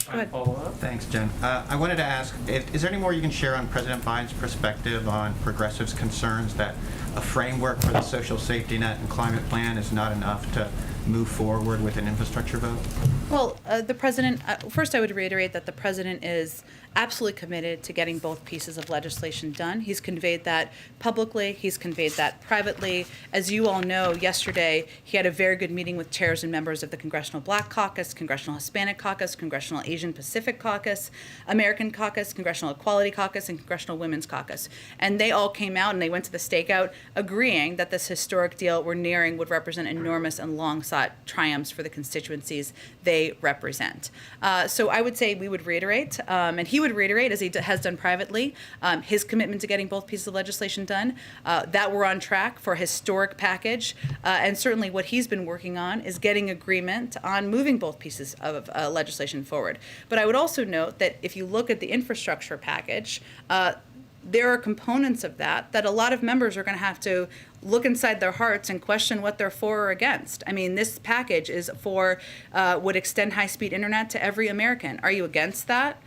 Go ahead. Thanks, Jen. I wanted to ask, is there any more you can share on President Biden's perspective on progressives' concerns that a framework for the social safety net and climate plan is not enough to move forward with an infrastructure vote? Well, the president, first I would reiterate that the president is absolutely committed to getting both pieces of legislation done. He's conveyed that publicly. He's conveyed that privately. As you all know, yesterday he had a very good meeting with chairs and members of the Congressional Black Caucus, Congressional Hispanic Caucus, Congressional Asian Pacific Caucus, American Caucus, Congressional Equality Caucus, and Congressional Women's Caucus. And they all came out and they went to the stakeout agreeing that this historic deal we're nearing would represent enormous and long-sought triumphs for the constituencies they represent. So I would say we would reiterate, and he would reiterate, as he has done privately, his commitment to getting both pieces of legislation done, that we're on track for a historic package, and certainly what he's been working on is getting agreement on moving both pieces of legislation forward. But I would also note that if you look at the infrastructure package, there are components of that a lot of members are going to have to look inside their hearts and question what they're for or against. I mean, this package is would extend high-speed internet to every American. Are you against that?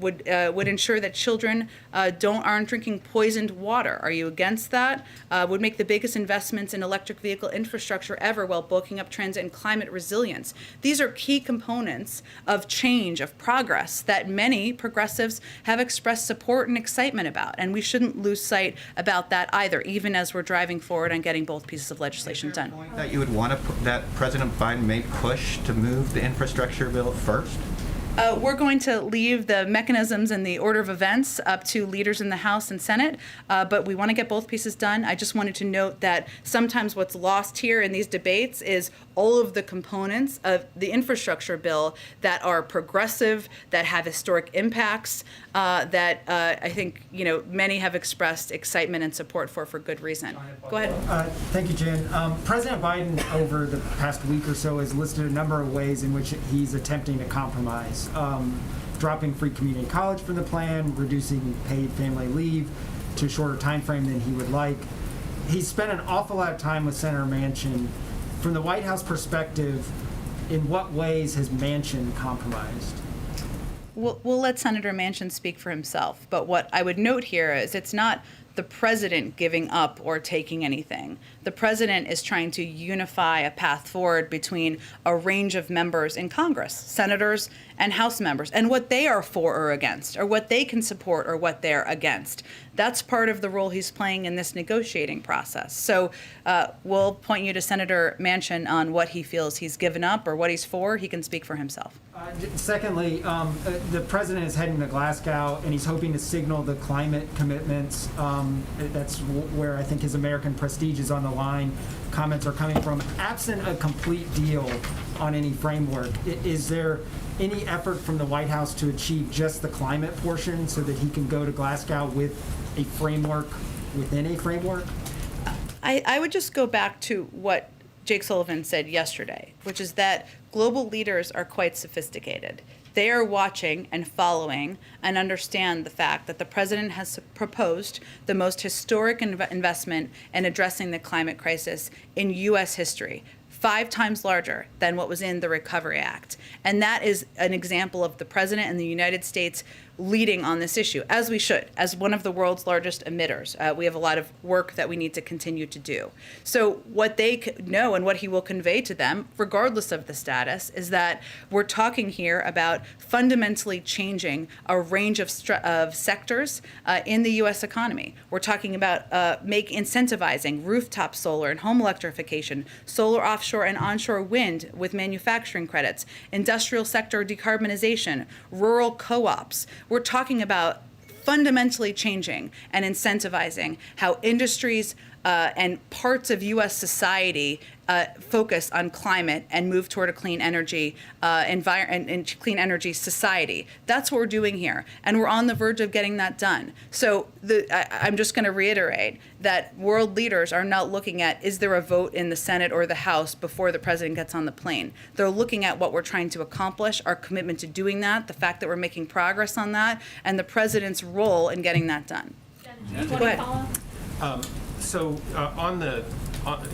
Would ensure that children aren't drinking poisoned water. Are you against that? Would make the biggest investments in electric vehicle infrastructure ever while bulking up transit and climate resilience. These are key components of change, of progress that many progressives have expressed support and excitement about, and we shouldn't lose sight about that either, even as we're driving forward on getting both pieces of legislation done. That you would want that President Biden may push to move the infrastructure bill first? We're going to leave the mechanisms and the order of events up to leaders in the House and Senate, but we want to get both pieces done. I just wanted to note that sometimes what's lost here in these debates is all of the components of the infrastructure bill that are progressive, that have historic impacts, that I think many have expressed excitement and support for good reason. Go ahead. Thank you, Jan. President Biden, over the past week or so, has listed a number of ways in which he's attempting to compromise. Dropping free community college from the plan, reducing paid family leave to a shorter time frame than he would like. He's spent an awful lot of time with Senator Manchin. From the White House perspective, in what ways has Manchin compromised? We'll let Senator Manchin speak for himself, but what I would note here is it's not the president giving up or taking anything. The president is trying to unify a path forward between a range of members in Congress, senators and House members, and what they are for or against, or what they can support or what they're against. That's part of the role he's playing in this negotiating process. So we'll point you to Senator Manchin on what he feels he's given up or what he's for. He can speak for himself. Secondly, the president is heading to Glasgow, and he's hoping to signal the climate commitments. That's where I think his American prestige is on the line. Comments are coming from. Absent a complete deal on any framework, is there any effort from the White House to achieve just the climate portion so that he can go to Glasgow with a framework within a framework? I would just go back to what Jake Sullivan said yesterday, which is that global leaders are quite sophisticated. They are watching and following and understand the fact that the president has proposed the most historic investment in addressing the climate crisis in U.S. history, 5 times larger than what was in the Recovery Act. And that is an example of the president and the United States leading on this issue, as we should, as one of the world's largest emitters. We have a lot of work that we need to continue to do. So what they know and what he will convey to them, regardless of the status, is that we're talking here about fundamentally changing a range of sectors in the U.S. economy. We're talking about incentivizing rooftop solar and home electrification, solar offshore and onshore wind with manufacturing credits, industrial sector decarbonization, rural co-ops. We're talking about fundamentally changing and incentivizing how industries and parts of U.S. society focus on climate and move toward a clean energy and clean energy society. That's what we're doing here, and we're on the verge of getting that done. So I'm just going to reiterate that world leaders are not looking at, is there a vote in the Senate or the House before the president gets on the plane? They're looking at what we're trying to accomplish, our commitment to doing that, the fact that we're making progress on that, and the president's role in getting that done. Go ahead.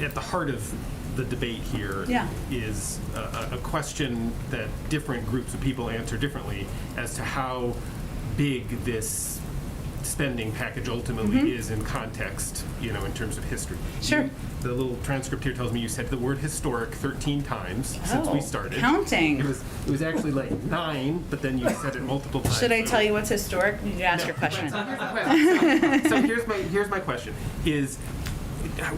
At the heart of the debate here is a question that different groups of people answer differently as to how big this spending package ultimately is in context, in terms of history. Sure. The little transcript here tells me you said the word historic 13 times since we started. Counting. It was actually like 9, but then you said it multiple times. Should I tell you what's historic? You need to ask your question. So here's my question: is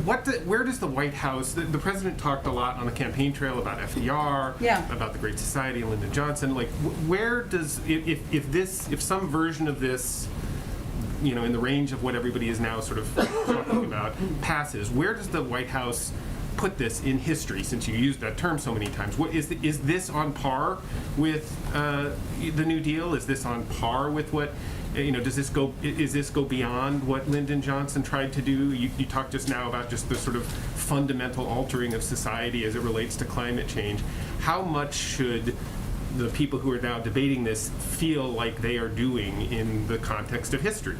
where does the White House? The president talked a lot on the campaign trail about FDR, about the Great Society, and Lyndon Johnson. Like, where does if some version of this, in the range of what everybody is now sort of talking about, passes, where does the White House put this in history? Since you used that term so many times, what is this on par with the New Deal? Is this on par with what? Does this go beyond what Lyndon Johnson tried to do? You talked just now about just the sort of fundamental altering of society as it relates to climate change. How much should the people who are now debating this feel like they are doing in the context of history?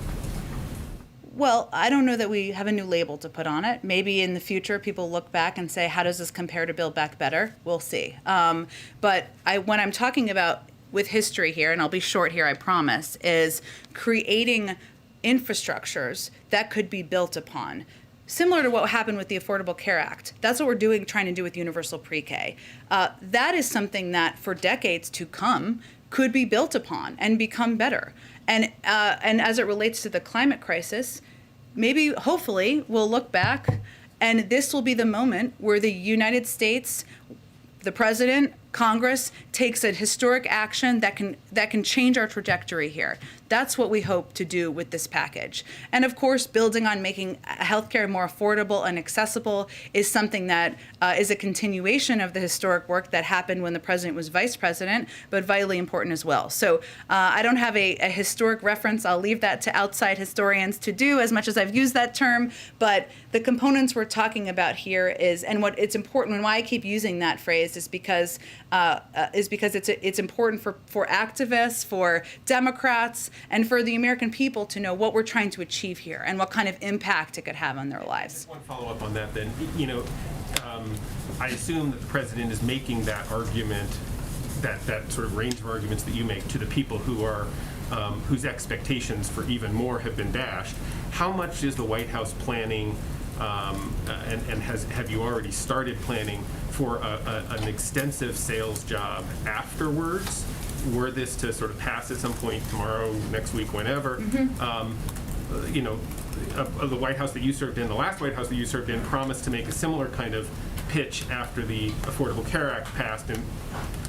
Well, I don't know that we have a new label to put on it. Maybe in the future people look back and say, how does this compare to Build Back Better? We'll see. But when I'm talking about with history here, and I'll be short here, I promise, is creating infrastructures that could be built upon. Similar to what happened with the Affordable Care Act. That's what we're trying to do with universal pre-K. That is something that for decades to come could be built upon and become better. And as it relates to the climate crisis, maybe, hopefully, we'll look back and this will be the moment where the United States, the president, Congress takes a historic action that can change our trajectory here. That's what we hope to do with this package. And of course, building on making healthcare more affordable and accessible is something that is a continuation of the historic work that happened when the president was vice president, but vitally important as well. So I don't have a historic reference. I'll leave that to outside historians to do, as much as I've used that term. But the components we're talking about here is, and what it's important, and why I keep using that phrase is because it's important for activists, for Democrats, and for the American people to know what we're trying to achieve here and what kind of impact it could have on their lives. Just one follow-up on that then. I assume that the president is making that argument, that sort of range of arguments that you make to the people who are, whose expectations for even more have been dashed. How much is the White House planning, and have you already started planning for an extensive sales job afterwards, were this to sort of pass at some point tomorrow, next week, whenever? The White House that you served in, the last White House that you served in, promised to make a similar kind of pitch after the Affordable Care Act passed, and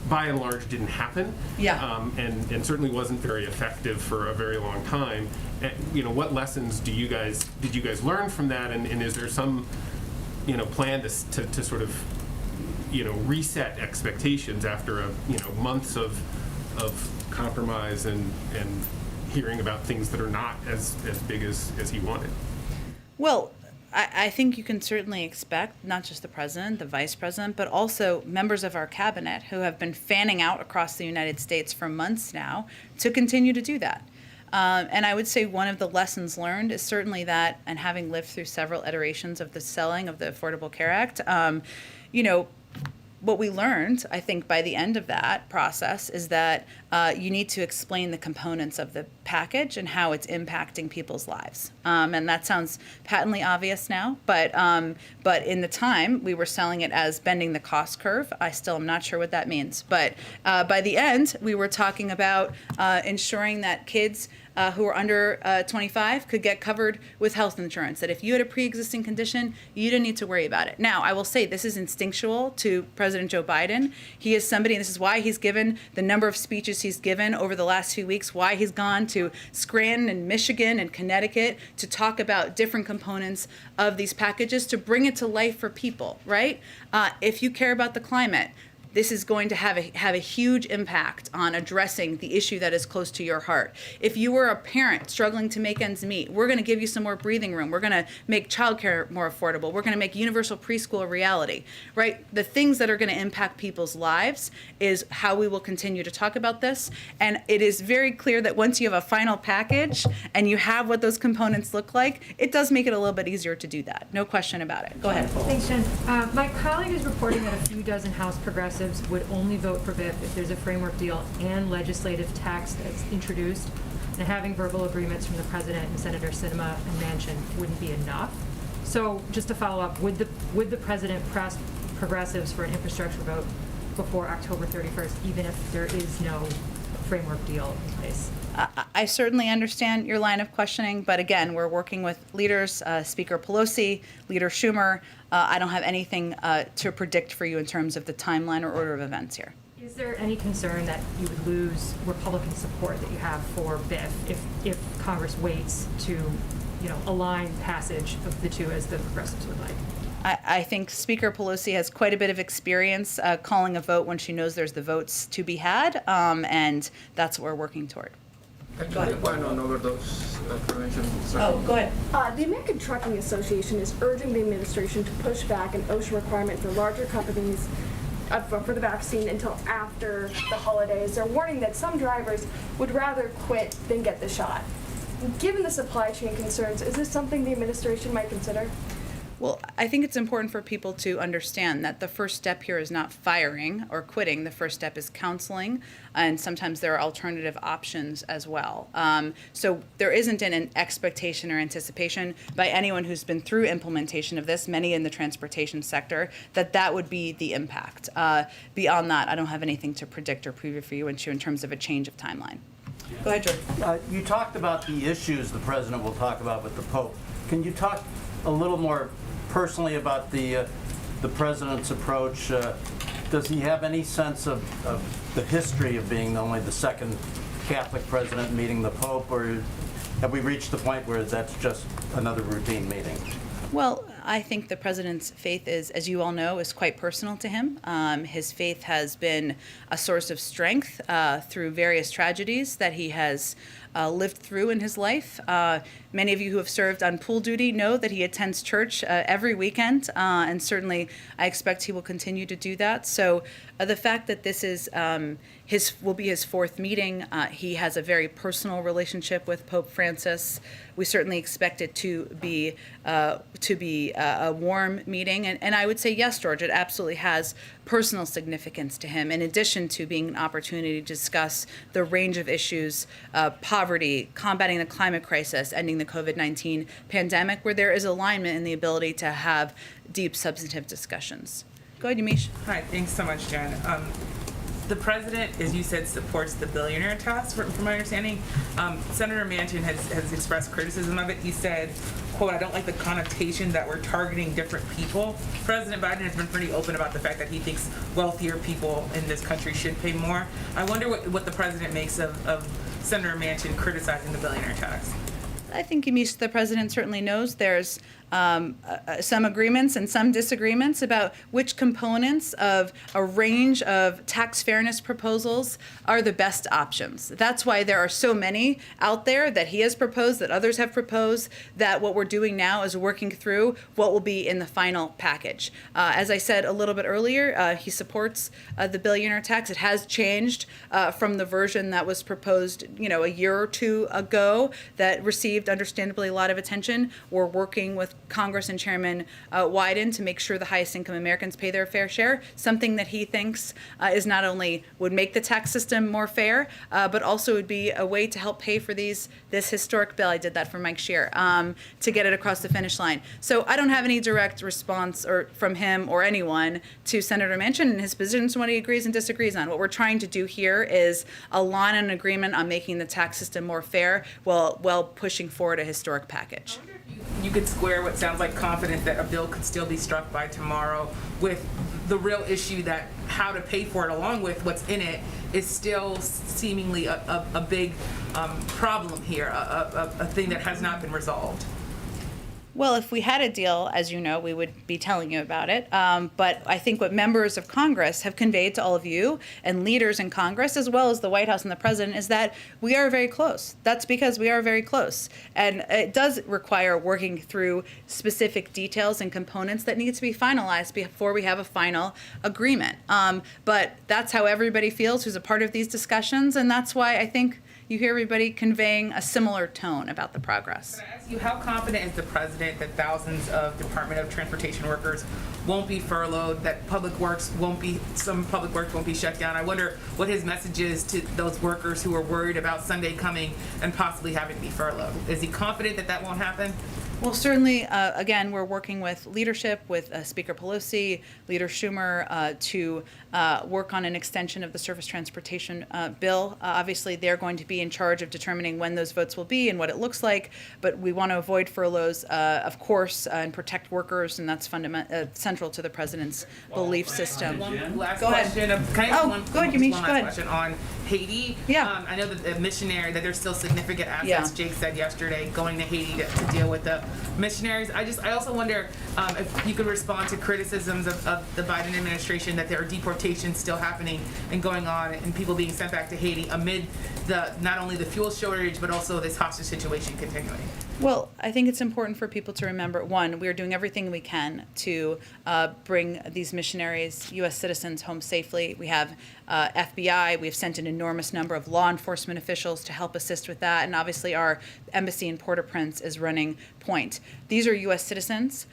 by and large didn't happen. Yeah. And certainly wasn't very effective for a very long time. And, what lessons did you guys learn from that? And is there some, plan to sort of, reset expectations after months of compromise and hearing about things that are not as big as he wanted? Well, I think you can certainly expect not just the president, the vice president, but also members of our cabinet who have been fanning out across the United States for months now to continue to do that. And I would say one of the lessons learned is certainly that, and having lived through several iterations of the selling of the Affordable Care Act, what we learned, I think, by the end of that process is that you need to explain the components of the package and how it's impacting people's lives. And that sounds patently obvious now, but in the time, we were selling it as bending the cost curve. I still am not sure what that means. But by the end, we were talking about ensuring that kids who are under 25 could get covered with health insurance, that if you had a pre-existing condition, you didn't need to worry about it. Now, I will say this is instinctual to President Joe Biden. He is somebody, and this is why he's given the number of speeches he's given over the last few weeks, why he's gone to Scranton and Michigan and Connecticut to talk about different components of these packages to bring it to life for people, right? If you care about the climate, this is going to have a huge impact on addressing the issue that is close to your heart. If you were a parent struggling to make ends meet, we're going to give you some more breathing room. We're going to make childcare more affordable. We're going to make universal preschool a reality, right? The things that are going to impact people's lives is how we will continue to talk about this. And it is very clear that once you have a final package and you have what those components look like, it does make it a little bit easier to do that. No question about it. Go ahead. Thanks, Jen. My colleague is reporting that a few dozen House progressives would only vote for BIP if there's a framework deal and legislative tax that's introduced, and having verbal agreements from the president and Senator Sinema and Manchin wouldn't be enough. So just to follow up, would the president press progressives for an infrastructure vote before October 31st, even if there is no framework deal in place? I certainly understand your line of questioning, but again, we're working with leaders, Speaker Pelosi, Leader Schumer. I don't have anything to predict for you in terms of the timeline or order of events here. Is there any concern that you would lose Republican support that you have for BIF if Congress waits to, align passage of the two as the progressives would like? I think Speaker Pelosi has quite a bit of experience calling a vote when she knows there's the votes to be had, and that's what we're working toward. Go ahead. On overdose prevention. Oh, go ahead. The American Trucking Association is urging the administration to push back an OSHA requirement for larger companies for the vaccine until after the holidays. They're warning that some drivers would rather quit than get the shot. Given the supply chain concerns, is this something the administration might consider? Well, I think it's important for people to understand that the first step here is not firing or quitting. The first step is counseling, and sometimes there are alternative options as well. So there isn't an expectation or anticipation by anyone who's been through implementation of this, many in the transportation sector, that that would be the impact. Beyond that, I don't have anything to predict or preview for you in terms of a change of timeline. Go ahead, George. You talked about the issues the president will talk about with the Pope. Can you talk a little more personally about the president's approach? Does he have any sense of the history of being only the second Catholic president meeting the Pope, or have we reached the point where that's just another routine meeting? Well, I think the president's faith is, as you all know, is quite personal to him. His faith has been a source of strength through various tragedies that he has lived through in his life. Many of you who have served on pool duty know that he attends church every weekend, and certainly I expect he will continue to do that. So the fact that this is will be his fourth meeting, he has a very personal relationship with Pope Francis. We certainly expect it to be a warm meeting, and I would say yes, George, it absolutely has personal significance to him, in addition to being an opportunity to discuss the range of issues, poverty, combating the climate crisis, ending the COVID-19 pandemic, where there is alignment in the ability to have deep substantive discussions. Go ahead, Yamiche. Hi, thanks so much, Jen. The president, as you said, supports the billionaire tax, from my understanding. Senator Manchin has expressed criticism of it. He said, quote, "I don't like the connotation that we're targeting different people." President Biden has been pretty open about the fact that he thinks wealthier people in this country should pay more. I wonder what the president makes of Senator Manchin criticizing the billionaire tax. I think the president certainly knows there's some agreements and some disagreements about which components of a range of tax fairness proposals are the best options. That's why there are so many out there that he has proposed, that others have proposed, that what we're doing now is working through what will be in the final package. As I said a little bit earlier, he supports the billionaire tax. It has changed from the version that was proposed, a year or two ago that received understandably a lot of attention. We're working with Congress and Chairman Wyden to make sure the highest income Americans pay their fair share, something that he thinks is not only would make the tax system more fair, but also would be a way to help pay for this historic bill. I did that for Mike Scheer, to get it across the finish line. So I don't have any direct response from him or anyone to Senator Manchin and his positions and what he agrees and disagrees on. What we're trying to do here is align an agreement on making the tax system more fair while pushing forward a historic package. You could square what sounds like confidence that a bill could still be struck by tomorrow with the real issue that how to pay for it along with what's in it is still seemingly a big problem here, a thing that has not been resolved. Well, if we had a deal, as you know, we would be telling you about it. But I think what members of Congress have conveyed to all of you and leaders in Congress, as well as the White House and the President, is that we are very close. That's because we are very close. And it does require working through specific details and components that need to be finalized before we have a final agreement. But that's how everybody feels who's a part of these discussions. And that's why I think you hear everybody conveying a similar tone about the progress. Can I ask you, how confident is the president that thousands of Department of Transportation workers won't be furloughed, that some public works won't be shut down? I wonder what his message is to those workers who are worried about Sunday coming and possibly having to be furloughed. Is he confident that that won't happen? Well, certainly, again, we're working with leadership, with Speaker Pelosi, Leader Schumer, to work on an extension of the surface transportation bill. Obviously, they're going to be in charge of determining when those votes will be and what it looks like, but we want to avoid furloughs, of course, and protect workers, and that's central to the president's belief system. One last Go ahead. question. Go ahead, Yamiche. One Go ahead. question on Haiti. Yeah. I know that the missionary, that there's still significant assets, Yeah. Jake said yesterday, going to Haiti to deal with the missionaries. I also wonder if you could respond to criticisms of the Biden administration that there are deportations still happening and going on and people being sent back to Haiti amid not only the fuel shortage but also this hostage situation continuing. Well, I think it's important for people to remember, one, we are doing everything we can to bring these missionaries, U.S. citizens, home safely. We have FBI. We've sent an enormous number of law enforcement officials to help assist with that, and obviously our embassy in Port-au-Prince is running point. These are U.S. citizens.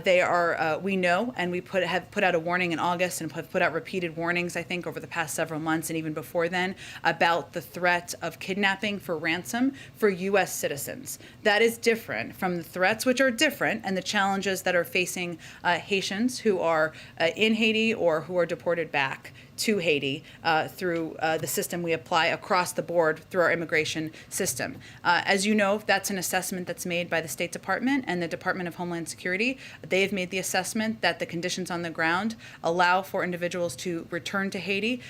They are, we know, and we have put out a warning in August and have put out repeated warnings, I think, over the past several months and even before then, about the threat of kidnapping for ransom for U.S. citizens. That is different from the threats, which are different, and the challenges that are facing Haitians who are in Haiti or who are deported back to Haiti through the system we apply across the board through our immigration system. As you know, that's an assessment that's made by the State Department and the Department of Homeland Security. They have made the assessment that the conditions on the ground allow for individuals to return to Haiti.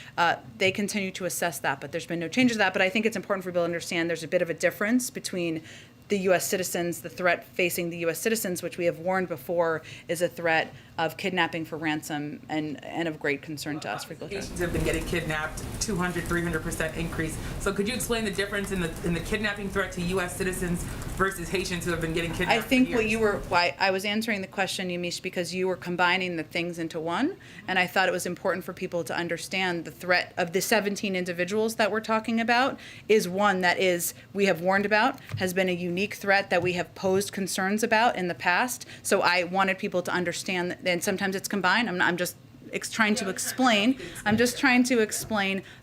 They continue to assess that, but there's been no change to that. But I think it's important for people to understand there's a bit of a difference between the U.S. citizens, the threat facing the U.S. citizens, which we have warned before is a threat of kidnapping for ransom and of great concern to us. Haitians have been getting kidnapped, 200, 300% increase. So could you explain the difference in the kidnapping threat to U.S. citizens versus Haitians who have been getting kidnapped? I think for years? I was answering the question, Yamiche, because you were combining the things into one, and I thought it was important for people to understand the threat of the 17 individuals that we're talking about is one that we have warned about, has been a unique threat that we have posed concerns about in the past. So I wanted people to understand that, and sometimes it's combined. I'm just trying to explain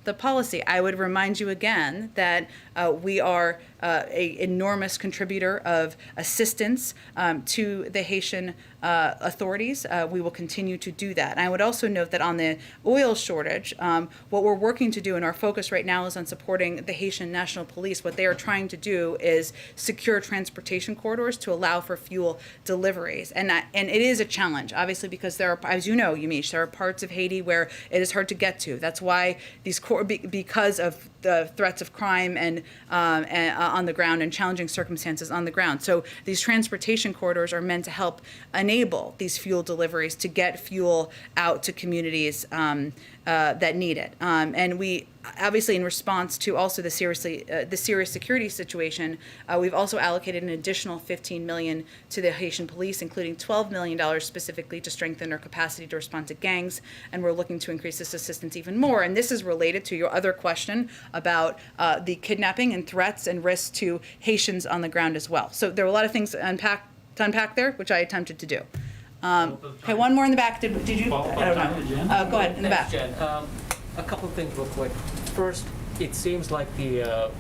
the policy. I would remind you again that we are an enormous contributor of assistance to the Haitian authorities. We will continue to do that. And I would also note that on the oil shortage, what we're working to do, and our focus right now is on supporting the Haitian National Police. What they are trying to do is secure transportation corridors to allow for fuel deliveries. And it is a challenge, obviously, because there are, as you know, Yamiche, there are parts of Haiti where it is hard to get to. That's why because of the threats of crime and on the ground and challenging circumstances on the ground. So these transportation corridors are meant to help enable these fuel deliveries to get fuel out to communities that need it. And we obviously, in response to also the serious security situation, we've also allocated an additional $15 million to the Haitian police, including $12 million specifically to strengthen their capacity to respond to gangs. And we're looking to increase this assistance even more. And this is related to your other question about the kidnapping and threats and risks to Haitians on the ground as well. So there are a lot of things to unpack there, which I attempted to do. Okay, one more in the back. Did you? I don't know. Go ahead, in the back. Jen. A couple of things real quick. First, it seems like the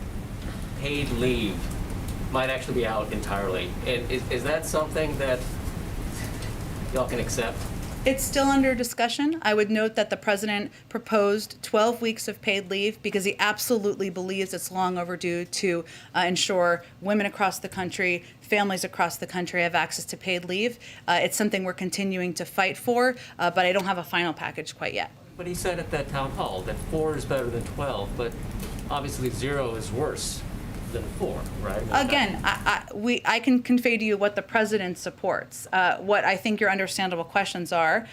paid leave might actually be out entirely. And is that something that y'all can accept? It's still under discussion. I would note that the president proposed 12 weeks of paid leave because he absolutely believes it's long overdue to ensure women across the country, families across the country have access to paid leave. It's something we're continuing to fight for, but I don't have a final package quite yet. But he said at that town hall that 4 is better than 12, but obviously 0 is worse than 4, right? Again, I can convey to you what the president supports. What I think your understandable questions are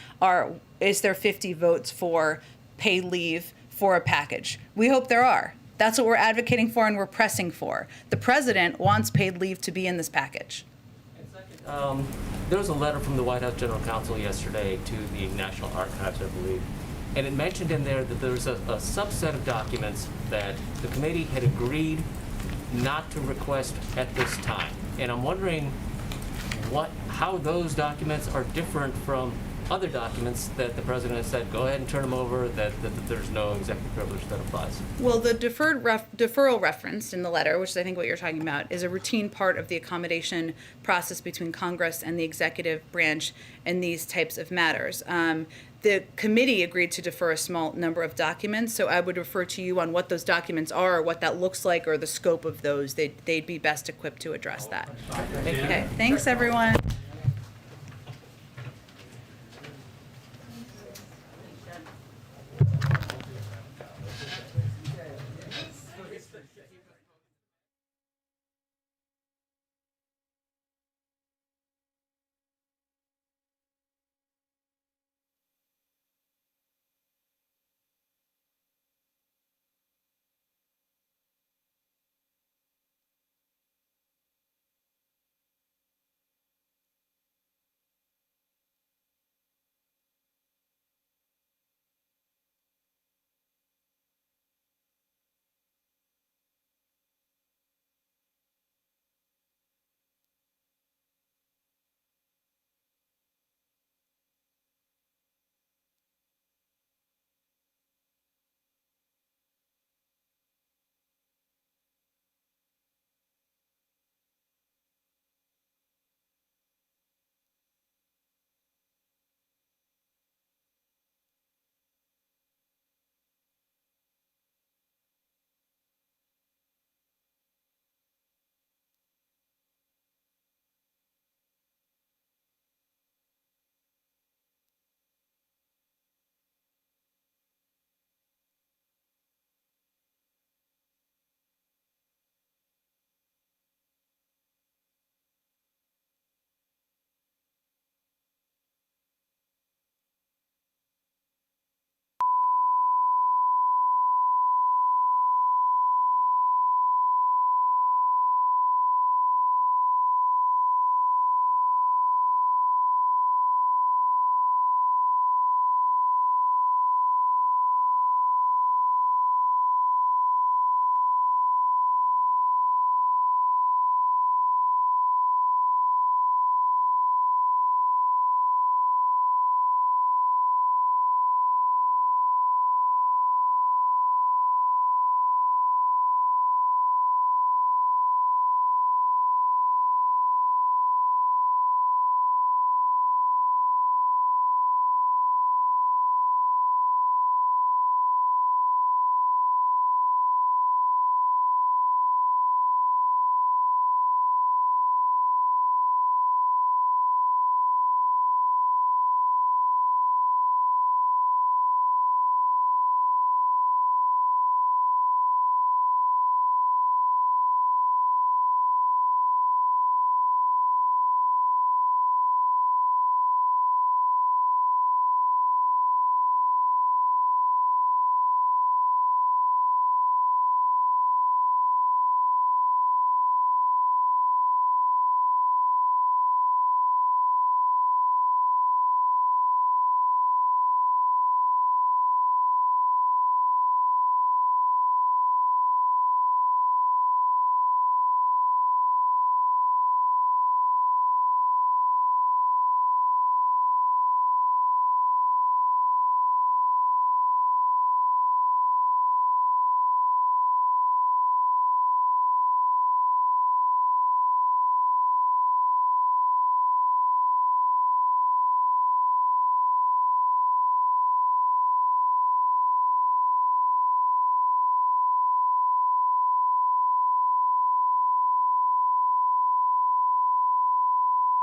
is there 50 votes for paid leave for a package? We hope there are. That's what we're advocating for and we're pressing for. The president wants paid leave to be in this package. There was a letter from the White House General Counsel yesterday to the National Archives, I believe, and it mentioned in there that there's a subset of documents that the committee had agreed not to request at this time. And I'm wondering how those documents are different from other documents that the president has said, go ahead and turn them over, that there's no executive privilege that applies. Well, the deferral referenced in the letter, which is I think what you're talking about, is a routine part of the accommodation process between Congress and the executive branch in these types of matters. The committee agreed to defer a small number of documents, so I would refer to you on what those documents are, or what that looks like, or the scope of those. They'd be best equipped to address that. Okay, thanks everyone.